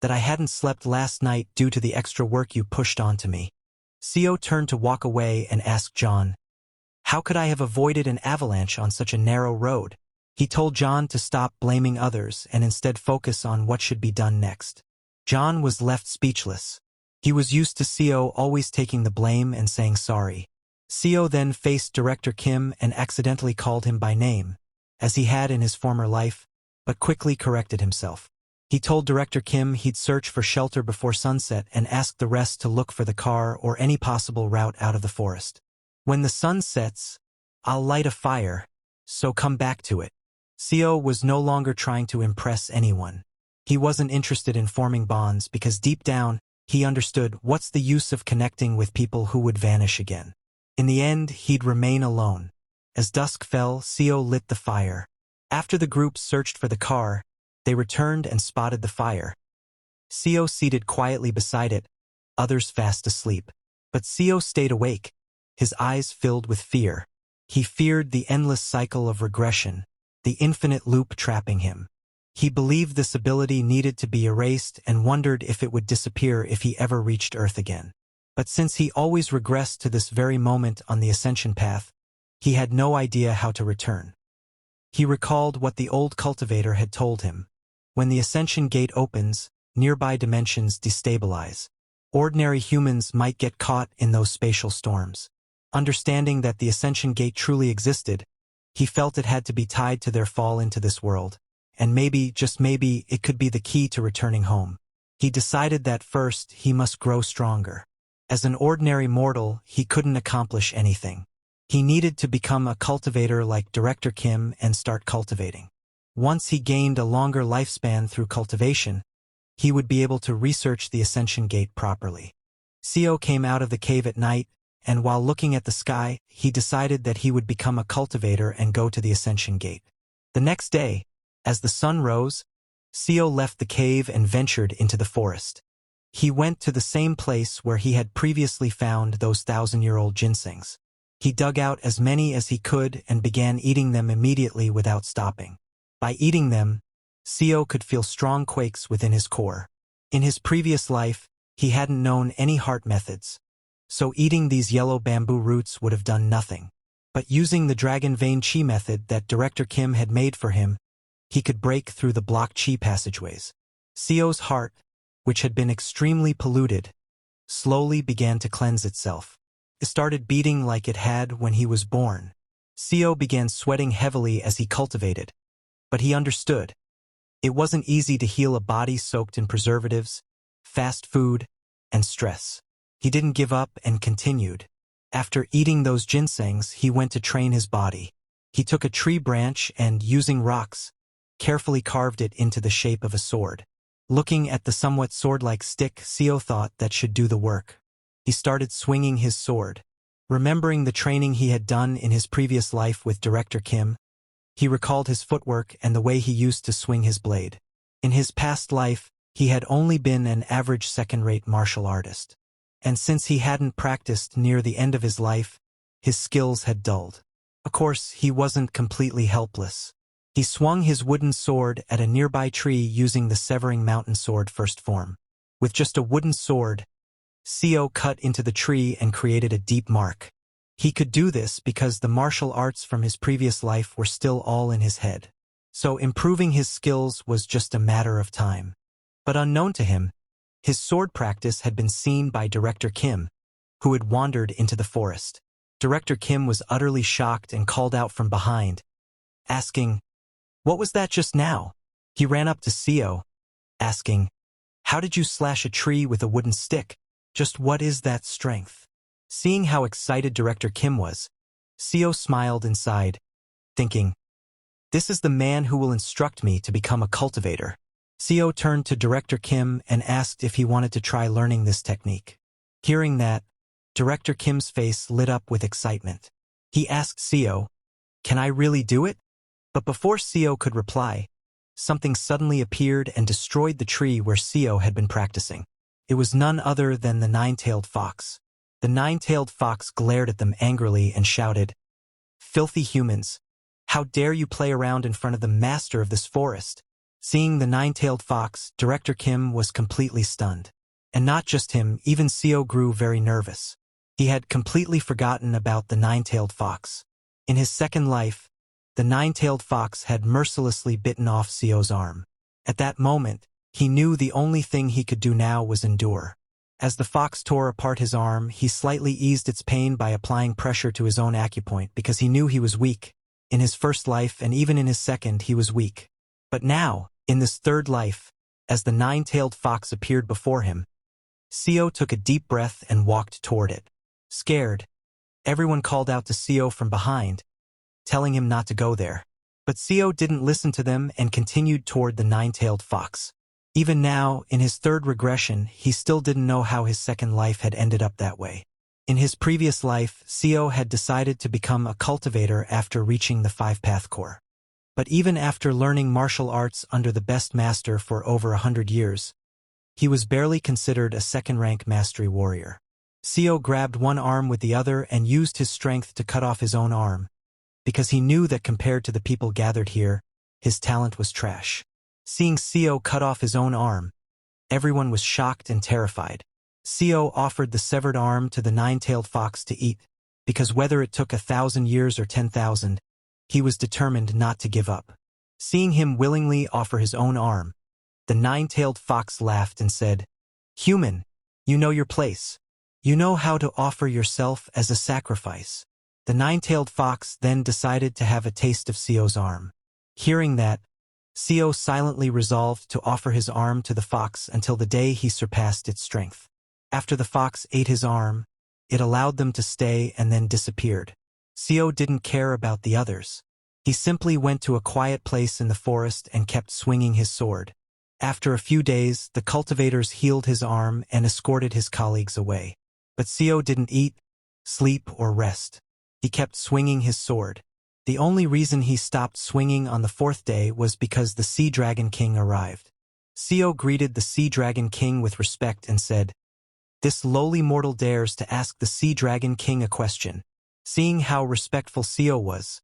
that I hadn't slept last night due to the extra work you pushed onto me." CO turned to walk away and asked John, "How could I have avoided an avalanche on such a narrow road?" He told John to stop blaming others and instead focus on what should be done next. John was left speechless. He was used to CO always taking the blame and saying sorry. CO then faced Director Kim and accidentally called him by name, as he had in his former life, but quickly corrected himself. He told Director Kim he'd search for shelter before sunset and asked the rest to look for the car or any possible route out of the forest. "When the sun sets, I'll light a fire, so come back to it." CO was no longer trying to impress anyone. He wasn't interested in forming bonds because deep down, he understood what's the use of connecting with people who would vanish again. In the end, he'd remain alone. As dusk fell, CO lit the fire. After the group searched for the car, they returned and spotted the fire. CO seated quietly beside it, others fast asleep. But CO stayed awake, his eyes filled with fear. He feared the endless cycle of regression, the infinite loop trapping him. He believed this ability needed to be erased and wondered if it would disappear if he ever reached Earth again. But since he always regressed to this very moment on the ascension path, he had no idea how to return. He recalled what the old cultivator had told him. When the ascension gate opens, nearby dimensions destabilize. Ordinary humans might get caught in those spatial storms. Understanding that the ascension gate truly existed, he felt it had to be tied to their fall into this world. And maybe, just maybe, it could be the key to returning home. He decided that first, he must grow stronger. As an ordinary mortal, he couldn't accomplish anything. He needed to become a cultivator like Director Kim and start cultivating. Once he gained a longer lifespan through cultivation, he would be able to research the ascension gate properly. CO came out of the cave at night, and while looking at the sky, he decided that he would become a cultivator and go to the ascension gate. The next day, as the sun rose, CO left the cave and ventured into the forest. He went to the same place where he had previously found those 1,000-year-old ginsengs. He dug out as many as he could and began eating them immediately without stopping. By eating them, CO could feel strong quakes within his core. In his previous life, he hadn't known any heart methods, so eating these yellow bamboo roots would have done nothing. But using the dragon vein chi method that Director Kim had made for him, he could break through the blocked chi passageways. CO's heart, which had been extremely polluted, slowly began to cleanse itself. It started beating like it had when he was born. CO began sweating heavily as he cultivated, but he understood. It wasn't easy to heal a body soaked in preservatives, fast food, and stress. He didn't give up and continued. After eating those ginsengs, he went to train his body. He took a tree branch and, using rocks, carefully carved it into the shape of a sword. Looking at the somewhat sword-like stick, Seo thought that should do the work. He started swinging his sword. Remembering the training he had done in his previous life with Director Kim, he recalled his footwork and the way he used to swing his blade. In his past life, he had only been an average second-rate martial artist. And since he hadn't practiced near the end of his life, his skills had dulled. Of course, he wasn't completely helpless. He swung his wooden sword at a nearby tree using the Severing Mountain Sword first form. With just a wooden sword, Seo cut into the tree and created a deep mark. He could do this because the martial arts from his previous life were still all in his head. So improving his skills was just a matter of time. But unknown to him, his sword practice had been seen by Director Kim, who had wandered into the forest. Director Kim was utterly shocked and called out from behind, asking, "What was that just now?" He ran up to Seo, asking, "How did you slash a tree with a wooden stick? Just what is that strength?" Seeing how excited Director Kim was, Seo smiled and sighed, thinking, "This is the man who will instruct me to become a cultivator." Seo turned to Director Kim and asked if he wanted to try learning this technique. Hearing that, Director Kim's face lit up with excitement. He asked Seo, "Can I really do it?" But before Seo could reply, something suddenly appeared and destroyed the tree where Seo had been practicing. It was none other than the nine-tailed fox. The nine-tailed fox glared at them angrily and shouted, "Filthy humans! How dare you play around in front of the master of this forest?" Seeing the nine-tailed fox, Director Kim was completely stunned. And not just him, even Seo grew very nervous. He had completely forgotten about the nine-tailed fox. In his second life, the nine-tailed fox had mercilessly bitten off Seo's arm. At that moment, he knew the only thing he could do now was endure. As the fox tore apart his arm, he slightly eased its pain by applying pressure to his own acupoint because he knew he was weak. In his first life and even in his second, he was weak. But now, in this third life, as the nine-tailed fox appeared before him, Seo took a deep breath and walked toward it. Scared, everyone called out to Seo from behind, telling him not to go there. But Seo didn't listen to them and continued toward the nine-tailed fox. Even now, in his third regression, he still didn't know how his second life had ended up that way. In his previous life, Seo had decided to become a cultivator after reaching the five-path core. But even after learning martial arts under the best master for over 100 years, he was barely considered a second-rank mastery warrior. Seo grabbed one arm with the other and used his strength to cut off his own arm, because he knew that compared to the people gathered here, his talent was trash. Seeing Seo cut off his own arm, everyone was shocked and terrified. Seo offered the severed arm to the nine-tailed fox to eat, because whether it took 1,000 years or 10,000, he was determined not to give up. Seeing him willingly offer his own arm, the nine-tailed fox laughed and said, "Human, you know your place. You know how to offer yourself as a sacrifice." The nine-tailed fox then decided to have a taste of Seo's arm. Hearing that, Seo silently resolved to offer his arm to the fox until the day he surpassed its strength. After the fox ate his arm, it allowed them to stay and then disappeared. Seo didn't care about the others. He simply went to a quiet place in the forest and kept swinging his sword. After a few days, the cultivators healed his arm and escorted his colleagues away. But Seo didn't eat, sleep, or rest. He kept swinging his sword. The only reason he stopped swinging on the fourth day was because the Sea Dragon King arrived. Seo greeted the Sea Dragon King with respect and said, "This lowly mortal dares to ask the Sea Dragon King a question." Seeing how respectful Seo was,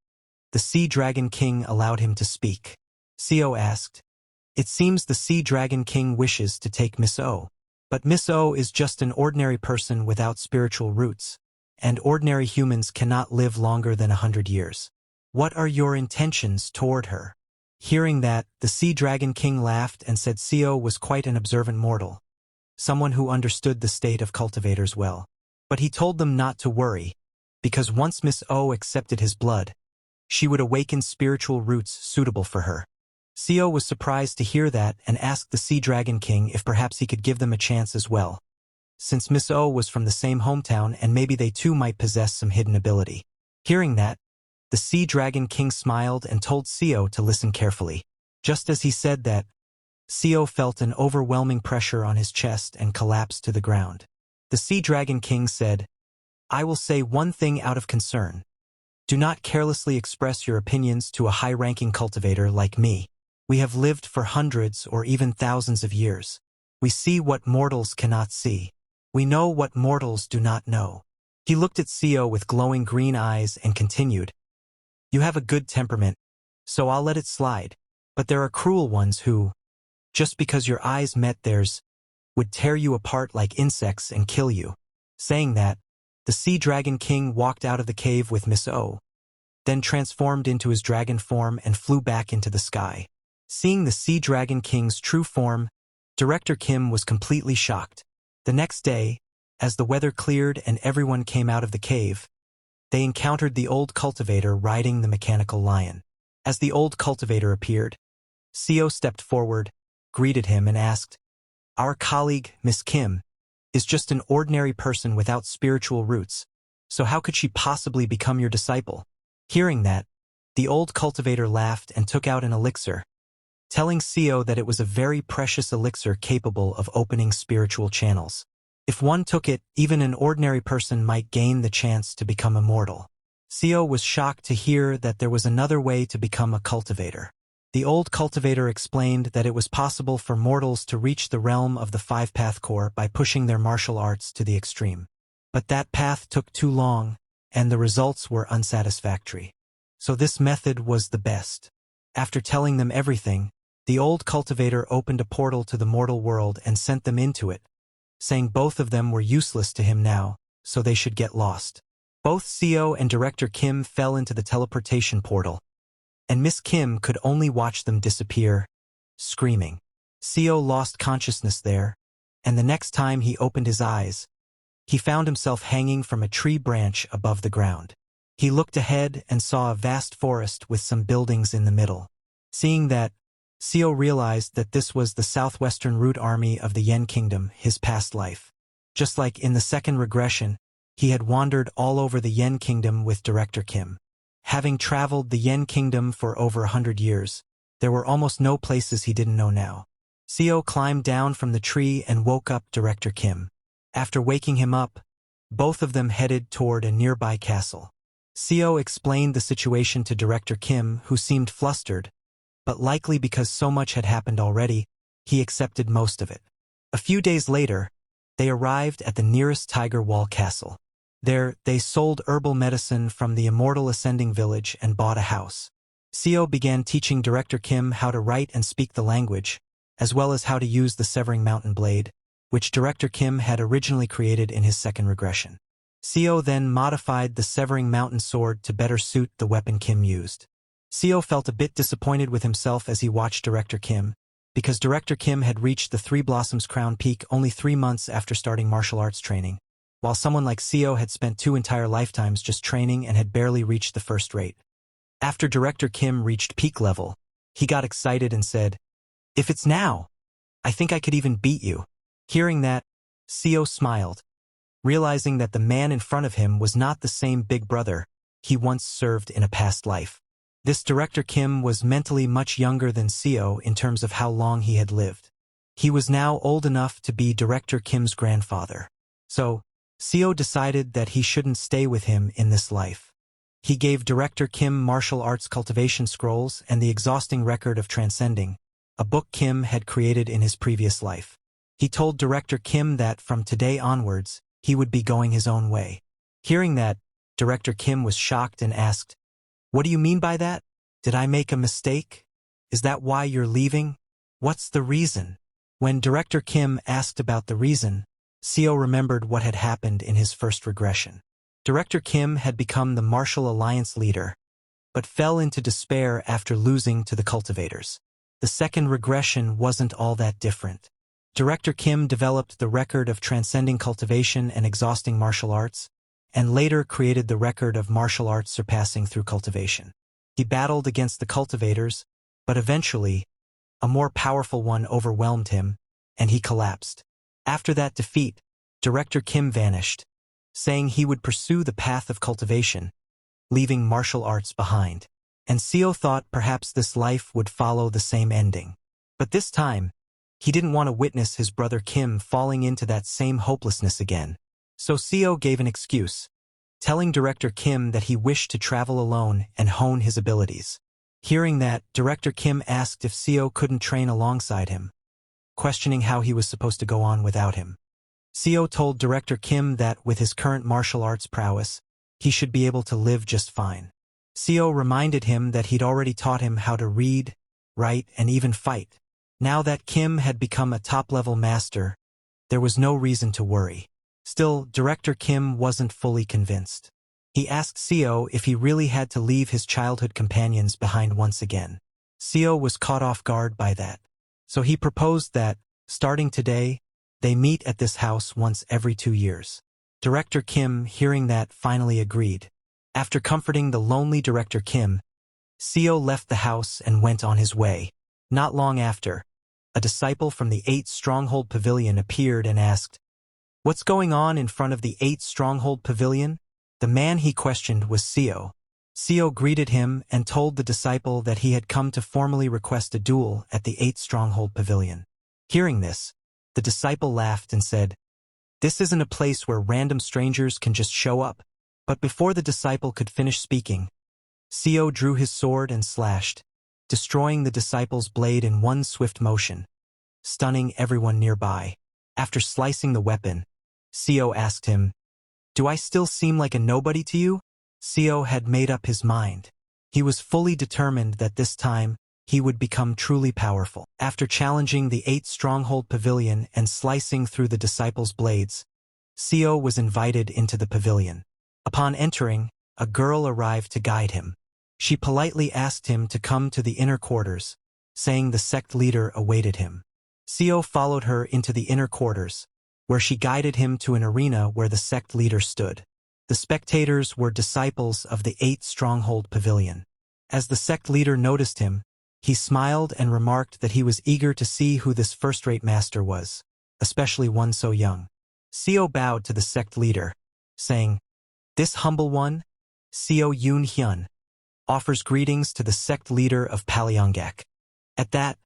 the Sea Dragon King allowed him to speak. Seo asked, "It seems the Sea Dragon King wishes to take Miss O. But Miss O is just an ordinary person without spiritual roots, and ordinary humans cannot live longer than 100 years. What are your intentions toward her?" Hearing that, the Sea Dragon King laughed and said Seo was quite an observant mortal, someone who understood the state of cultivators well. But he told them not to worry, because once Miss O accepted his blood, she would awaken spiritual roots suitable for her. Seo was surprised to hear that and asked the Sea Dragon King if perhaps he could give them a chance as well, since Miss O was from the same hometown and maybe they too might possess some hidden ability. Hearing that, the Sea Dragon King smiled and told Seo to listen carefully. Just as he said that, Seo felt an overwhelming pressure on his chest and collapsed to the ground. The Sea Dragon King said, "I will say one thing out of concern. Do not carelessly express your opinions to a high-ranking cultivator like me. We have lived for hundreds or even thousands of years. We see what mortals cannot see. We know what mortals do not know." He looked at Seo with glowing green eyes and continued, "You have a good temperament, so I'll let it slide. But there are cruel ones who, just because your eyes met theirs, would tear you apart like insects and kill you." Saying that, the Sea Dragon King walked out of the cave with Miss O, then transformed into his dragon form and flew back into the sky. Seeing the Sea Dragon King's true form, Director Kim was completely shocked. The next day, as the weather cleared and everyone came out of the cave, they encountered the old cultivator riding the mechanical lion. As the old cultivator appeared, Seo stepped forward, greeted him and asked, "Our colleague, Miss Kim, is just an ordinary person without spiritual roots, so how could she possibly become your disciple?" Hearing that, the old cultivator laughed and took out an elixir, telling Seo that it was a very precious elixir capable of opening spiritual channels. If one took it, even an ordinary person might gain the chance to become immortal. Seo was shocked to hear that there was another way to become a cultivator. The old cultivator explained that it was possible for mortals to reach the realm of the five-path core by pushing their martial arts to the extreme. But that path took too long, and the results were unsatisfactory. So this method was the best. After telling them everything, the old cultivator opened a portal to the mortal world and sent them into it, saying both of them were useless to him now, so they should get lost. Both Seo and Director Kim fell into the teleportation portal, and Miss Kim could only watch them disappear, screaming. Seo lost consciousness there, and the next time he opened his eyes, he found himself hanging from a tree branch above the ground. He looked ahead and saw a vast forest with some buildings in the middle. Seeing that, Seo realized that this was the southwestern root army of the Yen Kingdom, his past life. Just like in the second regression, he had wandered all over the Yen Kingdom with Director Kim. Having traveled the Yen Kingdom for over 100 years, there were almost no places he didn't know now. Seo climbed down from the tree and woke up Director Kim. After waking him up, both of them headed toward a nearby castle. Seo explained the situation to Director Kim, who seemed flustered, but likely because so much had happened already, he accepted most of it. A few days later, they arrived at the nearest Tiger Wall Castle. There, they sold herbal medicine from the Immortal Ascending Village and bought a house. Seo began teaching Director Kim how to write and speak the language, as well as how to use the Severing Mountain Blade, which Director Kim had originally created in his second regression. Seo then modified the Severing Mountain Sword to better suit the weapon Kim used. Seo felt a bit disappointed with himself as he watched Director Kim, because Director Kim had reached the Three Blossoms Crown Peak only 3 months after starting martial arts training, while someone like Seo had spent 2 entire lifetimes just training and had barely reached the first rate. After Director Kim reached peak level, he got excited and said, "If it's now, I think I could even beat you." Hearing that, Seo smiled, realizing that the man in front of him was not the same big brother he once served in a past life. This Director Kim was mentally much younger than Seo in terms of how long he had lived. He was now old enough to be Director Kim's grandfather. So, Seo decided that he shouldn't stay with him in this life. He gave Director Kim martial arts cultivation scrolls and the exhausting record of transcending, a book Kim had created in his previous life. He told Director Kim that from today onwards, he would be going his own way. Hearing that, Director Kim was shocked and asked, "What do you mean by that? Did I make a mistake? Is that why you're leaving? What's the reason?" When Director Kim asked about the reason, Seo remembered what had happened in his first regression. Director Kim had become the Martial Alliance leader, but fell into despair after losing to the cultivators. The second regression wasn't all that different. Director Kim developed the record of transcending cultivation and exhausting martial arts, and later created the record of martial arts surpassing through cultivation. He battled against the cultivators, but eventually, a more powerful one overwhelmed him, and he collapsed. After that defeat, Director Kim vanished, saying he would pursue the path of cultivation, leaving martial arts behind. and Seo thought perhaps this life would follow the same ending. But this time, he didn't want to witness his brother Kim falling into that same hopelessness again. So Seo gave an excuse, telling Director Kim that he wished to travel alone and hone his abilities. Hearing that, Director Kim asked if Seo couldn't train alongside him, questioning how he was supposed to go on without him. Seo told Director Kim that with his current martial arts prowess, he should be able to live just fine. Seo reminded him that he'd already taught him how to read, write, and even fight. Now that Kim had become a top-level master, there was no reason to worry. Still, Director Kim wasn't fully convinced. He asked Seo if he really had to leave his childhood companions behind once again. Seo was caught off guard by that. So he proposed that, starting today, they meet at this house once every 2 years. Director Kim, hearing that, finally agreed. After comforting the lonely Director Kim, Seo left the house and went on his way. Not long after, a disciple from the 8th Stronghold Pavilion appeared and asked, "What's going on in front of the 8th Stronghold Pavilion?" The man he questioned was Seo. Seo greeted him and told the disciple that he had come to formally request a duel at the 8th Stronghold Pavilion. Hearing this, the disciple laughed and said, "This isn't a place where random strangers can just show up." But before the disciple could finish speaking, Seo drew his sword and slashed, destroying the disciple's blade in one swift motion, stunning everyone nearby. After slicing the weapon, Seo asked him, "Do I still seem like a nobody to you?" Seo had made up his mind. He was fully determined that this time, he would become truly powerful. After challenging the 8th Stronghold Pavilion and slicing through the disciples' blades, Seo was invited into the pavilion. Upon entering, a girl arrived to guide him. She politely asked him to come to the inner quarters, saying the sect leader awaited him. Seo followed her into the inner quarters, where she guided him to an arena where the sect leader stood. The spectators were disciples of the 8th Stronghold Pavilion. As the sect leader noticed him, he smiled and remarked that he was eager to see who this first-rate master was, especially one so young. Seo bowed to the sect leader, saying, "This humble one, Seo Yoon Hyun, offers greetings to the sect leader of Paleongak." At that,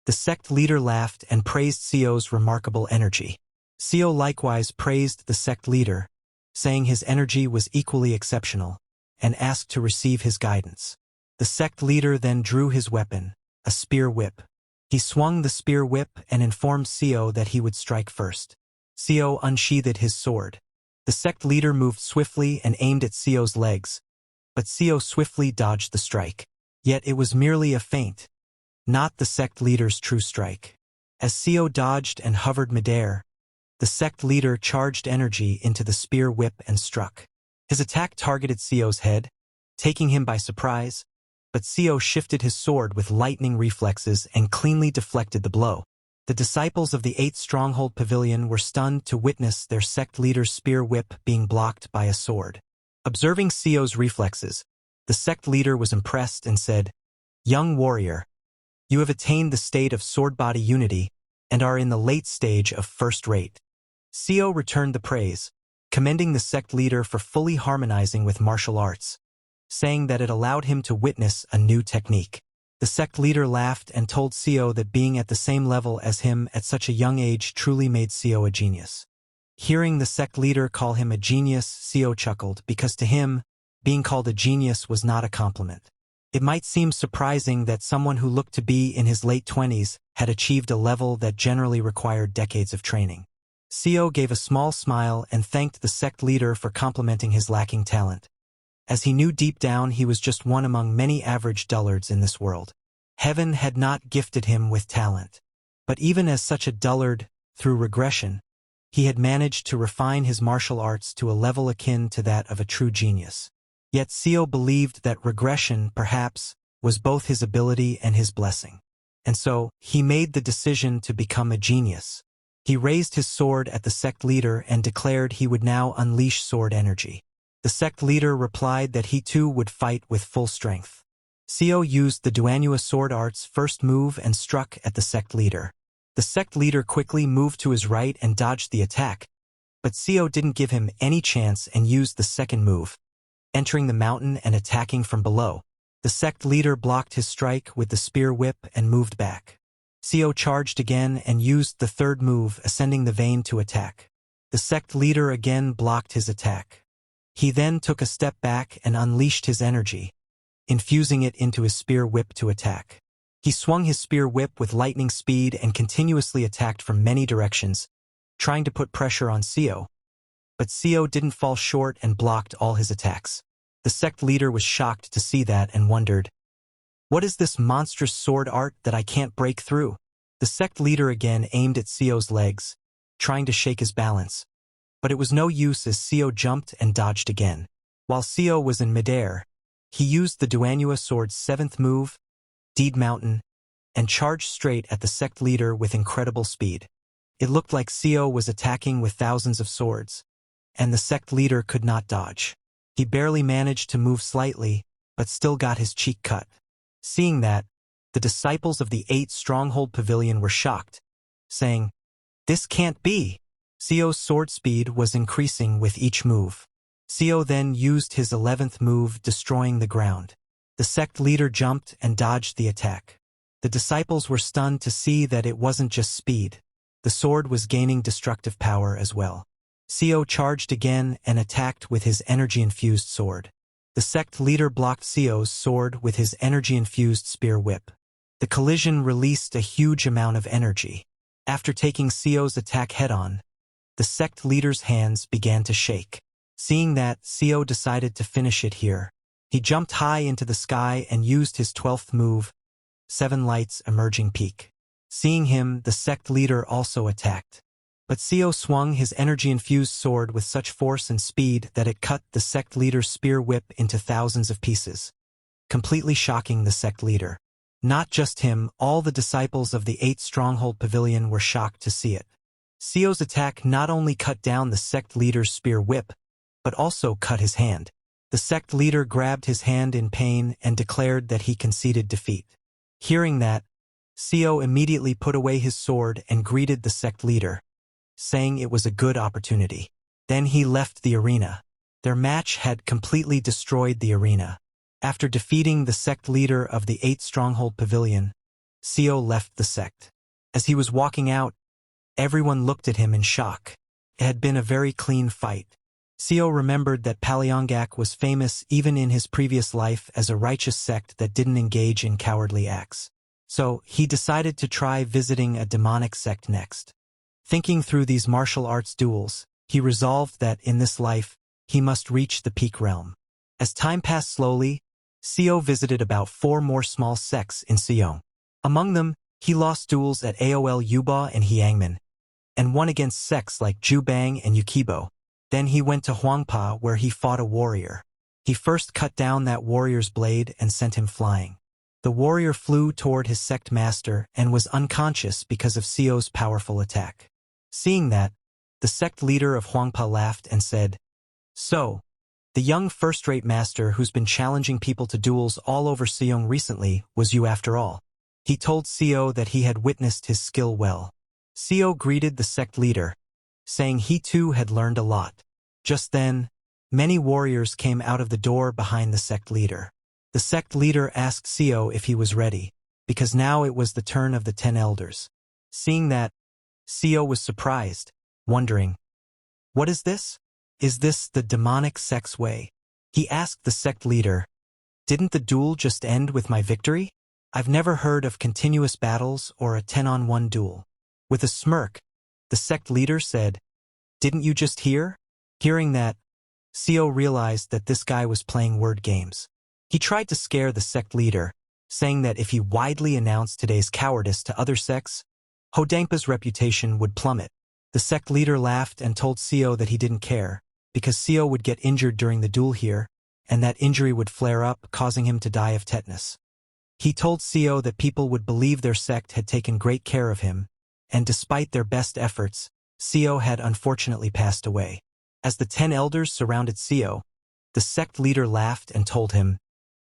the sect leader laughed and praised Seo's remarkable energy. Seo likewise praised the sect leader, saying his energy was equally exceptional, and asked to receive his guidance. The sect leader then drew his weapon, a spear whip. He swung the spear whip and informed Seo that he would strike first. Seo unsheathed his sword. The sect leader moved swiftly and aimed at Seo's legs, but Seo swiftly dodged the strike. Yet it was merely a feint, not the sect leader's true strike. As Seo dodged and hovered midair, the sect leader charged energy into the spear whip and struck. His attack targeted Seo's head, taking him by surprise, but Seo shifted his sword with lightning reflexes and cleanly deflected the blow. The disciples of the 8th Stronghold Pavilion were stunned to witness their sect leader's spear whip being blocked by a sword. Observing Seo's reflexes, the sect leader was impressed and said, "Young warrior, you have attained the state of sword-body unity and are in the late stage of first-rate." Seo returned the praise, commending the sect leader for fully harmonizing with martial arts, saying that it allowed him to witness a new technique. The sect leader laughed and told Seo that being at the same level as him at such a young age truly made Seo a genius. Hearing the sect leader call him a genius, Seo chuckled because to him, being called a genius was not a compliment. It might seem surprising that someone who looked to be in his late 20s had achieved a level that generally required decades of training. Seo gave a small smile and thanked the sect leader for complimenting his lacking talent, as he knew deep down he was just one among many average dullards in this world. Heaven had not gifted him with talent. But even as such a dullard, through regression, he had managed to refine his martial arts to a level akin to that of a true genius. Yet Seo believed that regression, perhaps, was both his ability and his blessing. And so, he made the decision to become a genius. He raised his sword at the sect leader and declared he would now unleash sword energy. The sect leader replied that he too would fight with full strength. Seo used the Duanua sword art's first move and struck at the sect leader. The sect leader quickly moved to his right and dodged the attack, but Seo didn't give him any chance and used the second move, entering the mountain and attacking from below. The sect leader blocked his strike with the spear whip and moved back. Seo charged again and used the third move, ascending the vein, to attack. The sect leader again blocked his attack. He then took a step back and unleashed his energy, infusing it into his spear whip to attack. He swung his spear whip with lightning speed and continuously attacked from many directions, trying to put pressure on Seo. But Seo didn't fall short and blocked all his attacks. The sect leader was shocked to see that and wondered, "What is this monstrous sword art that I can't break through?" The sect leader again aimed at Seo's legs, trying to shake his balance. But it was no use as Seo jumped and dodged again. While Seo was in midair, he used the Duanhua sword's 7th move, Deed Mountain, and charged straight at the sect leader with incredible speed. It looked like Seo was attacking with thousands of swords, and the sect leader could not dodge. He barely managed to move slightly, but still got his cheek cut. Seeing that, the disciples of the 8 Stronghold Pavilion were shocked, saying, "This can't be!" Seo's sword speed was increasing with each move. Seo then used his 11th move, destroying the ground. The sect leader jumped and dodged the attack. The disciples were stunned to see that it wasn't just speed. The sword was gaining destructive power as well. Seo charged again and attacked with his energy-infused sword. The sect leader blocked Seo's sword with his energy-infused spear whip. The collision released a huge amount of energy. After taking Seo's attack head-on, the sect leader's hands began to shake. Seeing that, Seo decided to finish it here. He jumped high into the sky and used his 12th move, 7 Lights Emerging Peak. Seeing him, the sect leader also attacked. But Seo swung his energy-infused sword with such force and speed that it cut the sect leader's spear whip into thousands of pieces, completely shocking the sect leader. Not just him, all the disciples of the 8 Stronghold Pavilion were shocked to see it. Seo's attack not only cut down the sect leader's spear whip, but also cut his hand. The sect leader grabbed his hand in pain and declared that he conceded defeat. Hearing that, Seo immediately put away his sword and greeted the sect leader, saying it was a good opportunity. Then he left the arena. Their match had completely destroyed the arena. After defeating the sect leader of the 8 Stronghold Pavilion, Seo left the sect. As he was walking out, everyone looked at him in shock. It had been a very clean fight. Seo remembered that Paleongak was famous even in his previous life as a righteous sect that didn't engage in cowardly acts. So, he decided to try visiting a demonic sect next. Thinking through these martial arts duels, he resolved that in this life, he must reach the peak realm. As time passed slowly, Seo visited about 4 more small sects in Seong. Among them, he lost duels at Aol Yuba and Hyangman, and won against sects like Jubang and Yukibo. Then he went to Huangpa where he fought a warrior. He first cut down that warrior's blade and sent him flying. The warrior flew toward his sect master and was unconscious because of Seo's powerful attack. Seeing that, the sect leader of Huangpa laughed and said, "So, the young first-rate master who's been challenging people to duels all over Seong recently was you after all." He told Seo that he had witnessed his skill well. Seo greeted the sect leader, saying he too had learned a lot. Just then, many warriors came out of the door behind the sect leader. The sect leader asked Seo if he was ready, because now it was the turn of the 10 elders. Seeing that, Seo was surprised, wondering, "What is this? Is this the demonic sect's way?" He asked the sect leader, "Didn't the duel just end with my victory? I've never heard of continuous battles or a 10-on-1 duel." With a smirk, the sect leader said, "Didn't you just hear?" Hearing that, Seo realized that this guy was playing word games. He tried to scare the sect leader, saying that if he widely announced today's cowardice to other sects, Hodangpa's reputation would plummet. The sect leader laughed and told Seo that he didn't care, because Seo would get injured during the duel here, and that injury would flare up, causing him to die of tetanus. He told Seo that people would believe their sect had taken great care of him, and despite their best efforts, Seo had unfortunately passed away. As the 10 elders surrounded Seo, the sect leader laughed and told him,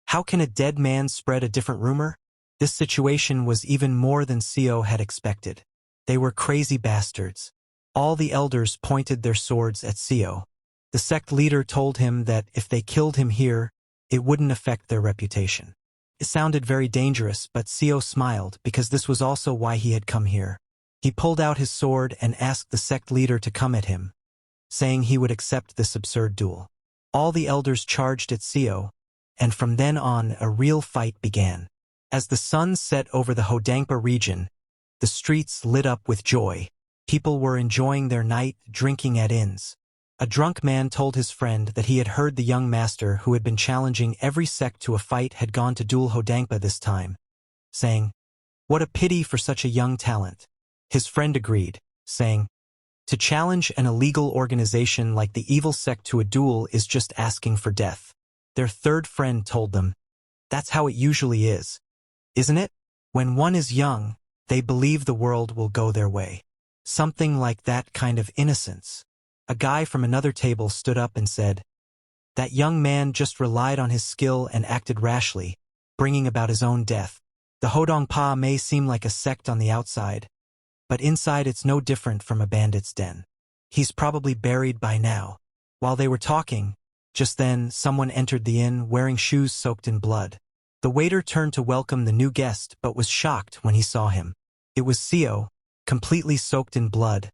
"How can a dead man spread a different rumor?" This situation was even more than Seo had expected. They were crazy bastards. All the elders pointed their swords at Seo. The sect leader told him that if they killed him here, It wouldn't affect their reputation. It sounded very dangerous, but Seo smiled because this was also why he had come here. He pulled out his sword and asked the sect leader to come at him, saying he would accept this absurd duel. All the elders charged at Seo, and from then on a real fight began. As the sun set over the Hodangpa region, the streets lit up with joy. People were enjoying their night, drinking at inns. A drunk man told his friend that he had heard the young master who had been challenging every sect to a fight had gone to duel Hodangpa this time, saying, "What a pity for such a young talent." His friend agreed, saying, "To challenge an illegal organization like the evil sect to a duel is just asking for death." Their third friend told them, "That's how it usually is, isn't it? When one is young, they believe the world will go their way." Something like that kind of innocence. A guy from another table stood up and said, "That young man just relied on his skill and acted rashly, bringing about his own death. The Hodongpa may seem like a sect on the outside, but inside it's no different from a bandit's den. He's probably buried by now." While they were talking, just then someone entered the inn wearing shoes soaked in blood. The waiter turned to welcome the new guest but was shocked when he saw him. It was Seo, completely soaked in blood,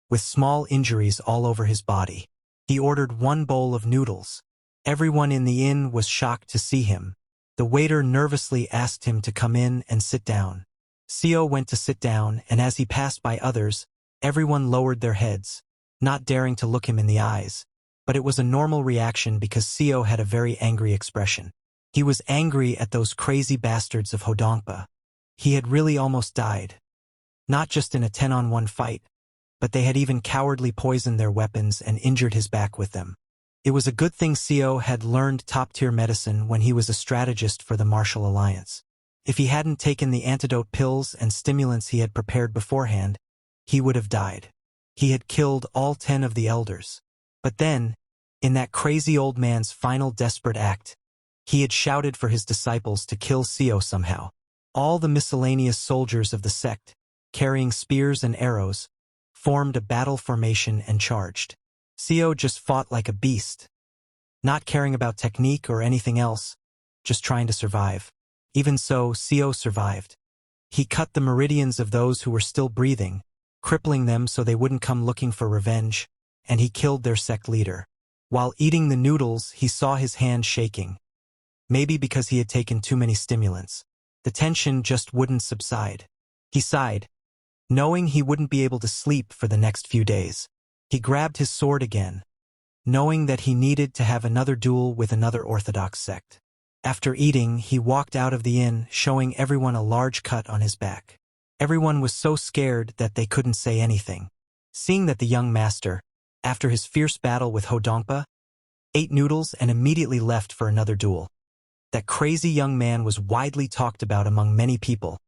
with small injuries all over his body. He ordered 1 bowl of noodles. Everyone in the inn was shocked to see him. The waiter nervously asked him to come in and sit down. Seo went to sit down, and as he passed by others, everyone lowered their heads, not daring to look him in the eyes. But it was a normal reaction because Seo had a very angry expression. He was angry at those crazy bastards of Hodongpa. He had really almost died. Not just in a 10-on-1 fight, but they had even cowardly poisoned their weapons and injured his back with them. It was a good thing Seo had learned top-tier medicine when he was a strategist for the Martial Alliance. If he hadn't taken the antidote pills and stimulants he had prepared beforehand, he would have died. He had killed all 10 of the elders. But then, in that crazy old man's final desperate act, he had shouted for his disciples to kill Seo somehow. All the miscellaneous soldiers of the sect, carrying spears and arrows, formed a battle formation and charged. Seo just fought like a beast, not caring about technique or anything else, just trying to survive. Even so, Seo survived. He cut the meridians of those who were still breathing, crippling them so they wouldn't come looking for revenge, and he killed their sect leader. While eating the noodles, he saw his hand shaking. Maybe because he had taken too many stimulants. The tension just wouldn't subside. He sighed, knowing he wouldn't be able to sleep for the next few days. He grabbed his sword again, knowing that he needed to have another duel with another Orthodox sect. After eating, he walked out of the inn, showing everyone a large cut on his back. Everyone was so scared that they couldn't say anything. Seeing that the young master, after his fierce battle with Hodongpa, ate noodles and immediately left for another duel. That crazy young man was widely talked about among many people,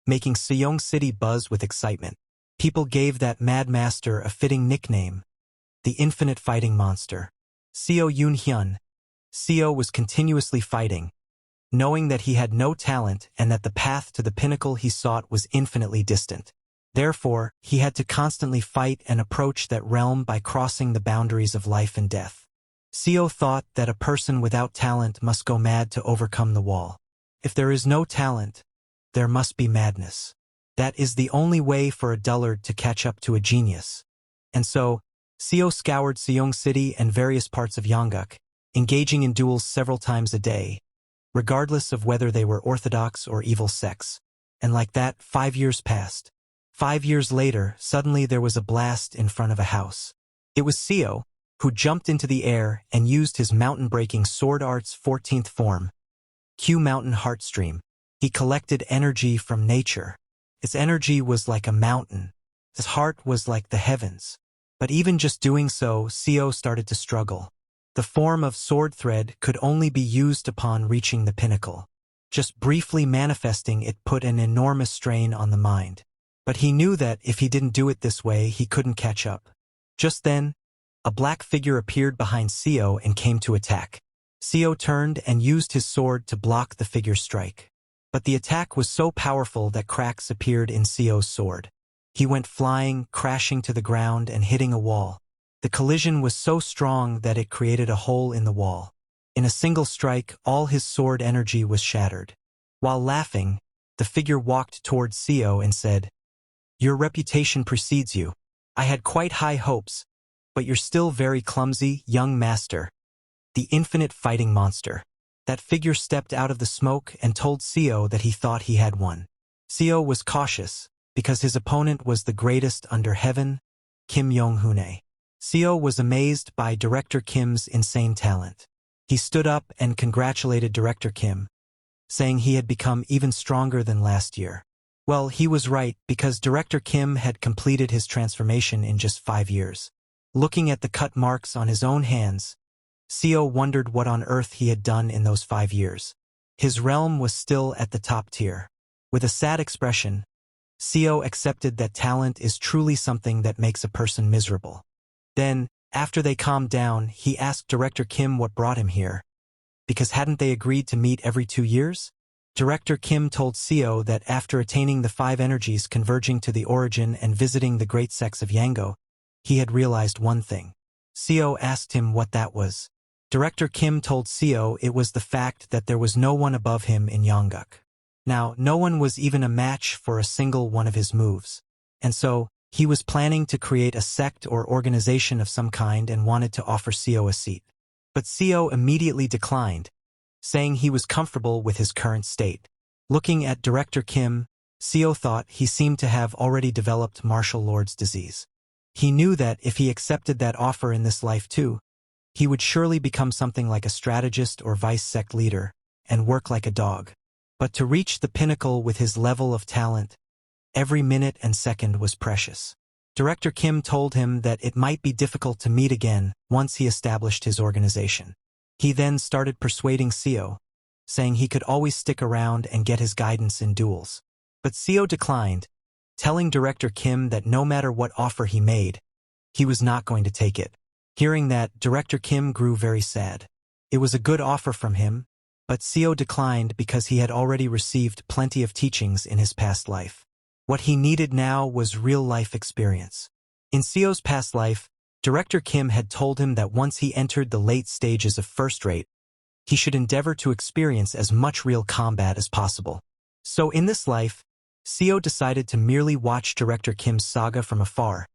making Seong City buzz with excitement. People gave that mad master a fitting nickname, the Infinite Fighting Monster. Seo Yoon-hyun. Seo was continuously fighting, knowing that he had no talent and that the path to the pinnacle he sought was infinitely distant. Therefore, he had to constantly fight and approach that realm by crossing the boundaries of life and death. Seo thought that a person without talent must go mad to overcome the wall. If there is no talent, there must be madness. That is the only way for a dullard to catch up to a genius. And so, Seo scoured Seong City and various parts of Yongguk, engaging in duels several times a day, regardless of whether they were orthodox or evil sects. And like that, 5 years passed. 5 years later, suddenly there was a blast in front of a house. It was Seo, who jumped into the air and used his mountain-breaking sword art's 14th form, Q Mountain Heartstream. He collected energy from nature. Its energy was like a mountain. His heart was like the heavens. But even just doing so, Seo started to struggle. The form of sword thread could only be used upon reaching the pinnacle. Just briefly manifesting it put an enormous strain on the mind. But he knew that if he didn't do it this way, he couldn't catch up. Just then, a black figure appeared behind Seo and came to attack. Seo turned and used his sword to block the figure's strike. But the attack was so powerful that cracks appeared in Seo's sword. He went flying, crashing to the ground and hitting a wall. The collision was so strong that it created a hole in the wall. In a single strike, all his sword energy was shattered. While laughing, the figure walked towards Seo and said, "Your reputation precedes you. I had quite high hopes, but you're still very clumsy, young master. The infinite fighting monster." That figure stepped out of the smoke and told Seo that he thought he had won. Seo was cautious, because his opponent was the greatest under heaven, Kim Yong-hoon. Seo was amazed by Director Kim's insane talent. He stood up and congratulated Director Kim, saying he had become even stronger than last year. Well, he was right, because Director Kim had completed his transformation in just 5 years. Looking at the cut marks on his own hands, Seo wondered what on earth he had done in those 5 years. His realm was still at the top tier. With a sad expression, Seo accepted that talent is truly something that makes a person miserable. Then, after they calmed down, he asked Director Kim what brought him here, because hadn't they agreed to meet every 2 years? Director Kim told Seo that after attaining the 5 energies converging to the origin and visiting the great sex of Yango, he had realized one thing. Seo asked him what that was. Director Kim told Seo it was the fact that there was no one above him in Yongguk. Now, no one was even a match for a single one of his moves. And so, he was planning to create a sect or organization of some kind and wanted to offer Seo a seat. But Seo immediately declined, saying he was comfortable with his current state. Looking at Director Kim, Seo thought he seemed to have already developed martial lord's disease. He knew that if he accepted that offer in this life too, he would surely become something like a strategist or vice-sect leader, and work like a dog. But to reach the pinnacle with his level of talent, every minute and second was precious. Director Kim told him that it might be difficult to meet again once he established his organization. He then started persuading Seo, saying he could always stick around and get his guidance in duels. But Seo declined, telling Director Kim that no matter what offer he made, he was not going to take it. Hearing that, Director Kim grew very sad. It was a good offer from him, but Seo declined because he had already received plenty of teachings in his past life. What he needed now was real-life experience. In Seo's past life, Director Kim had told him that once he entered the late stages of first rate, he should endeavor to experience as much real combat as possible. So in this life, Seo decided to merely watch Director Kim's saga from afar,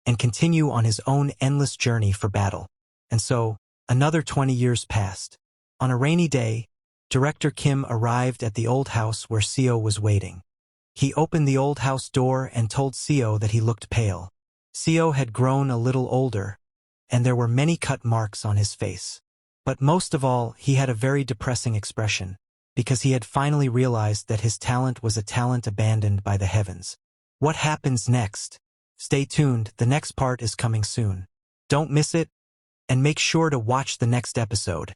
and continue on his own endless journey for battle. And so, another 20 years passed. On a rainy day, Director Kim arrived at the old house where Seo was waiting. He opened the old house door and told Seo that he looked pale. Seo had grown a little older, and there were many cut marks on his face. But most of all, he had a very depressing expression, because he had finally realized that his talent was a talent abandoned by the heavens. What happens next? Stay tuned, the next part is coming soon. Don't miss it, and make sure to watch the next episode.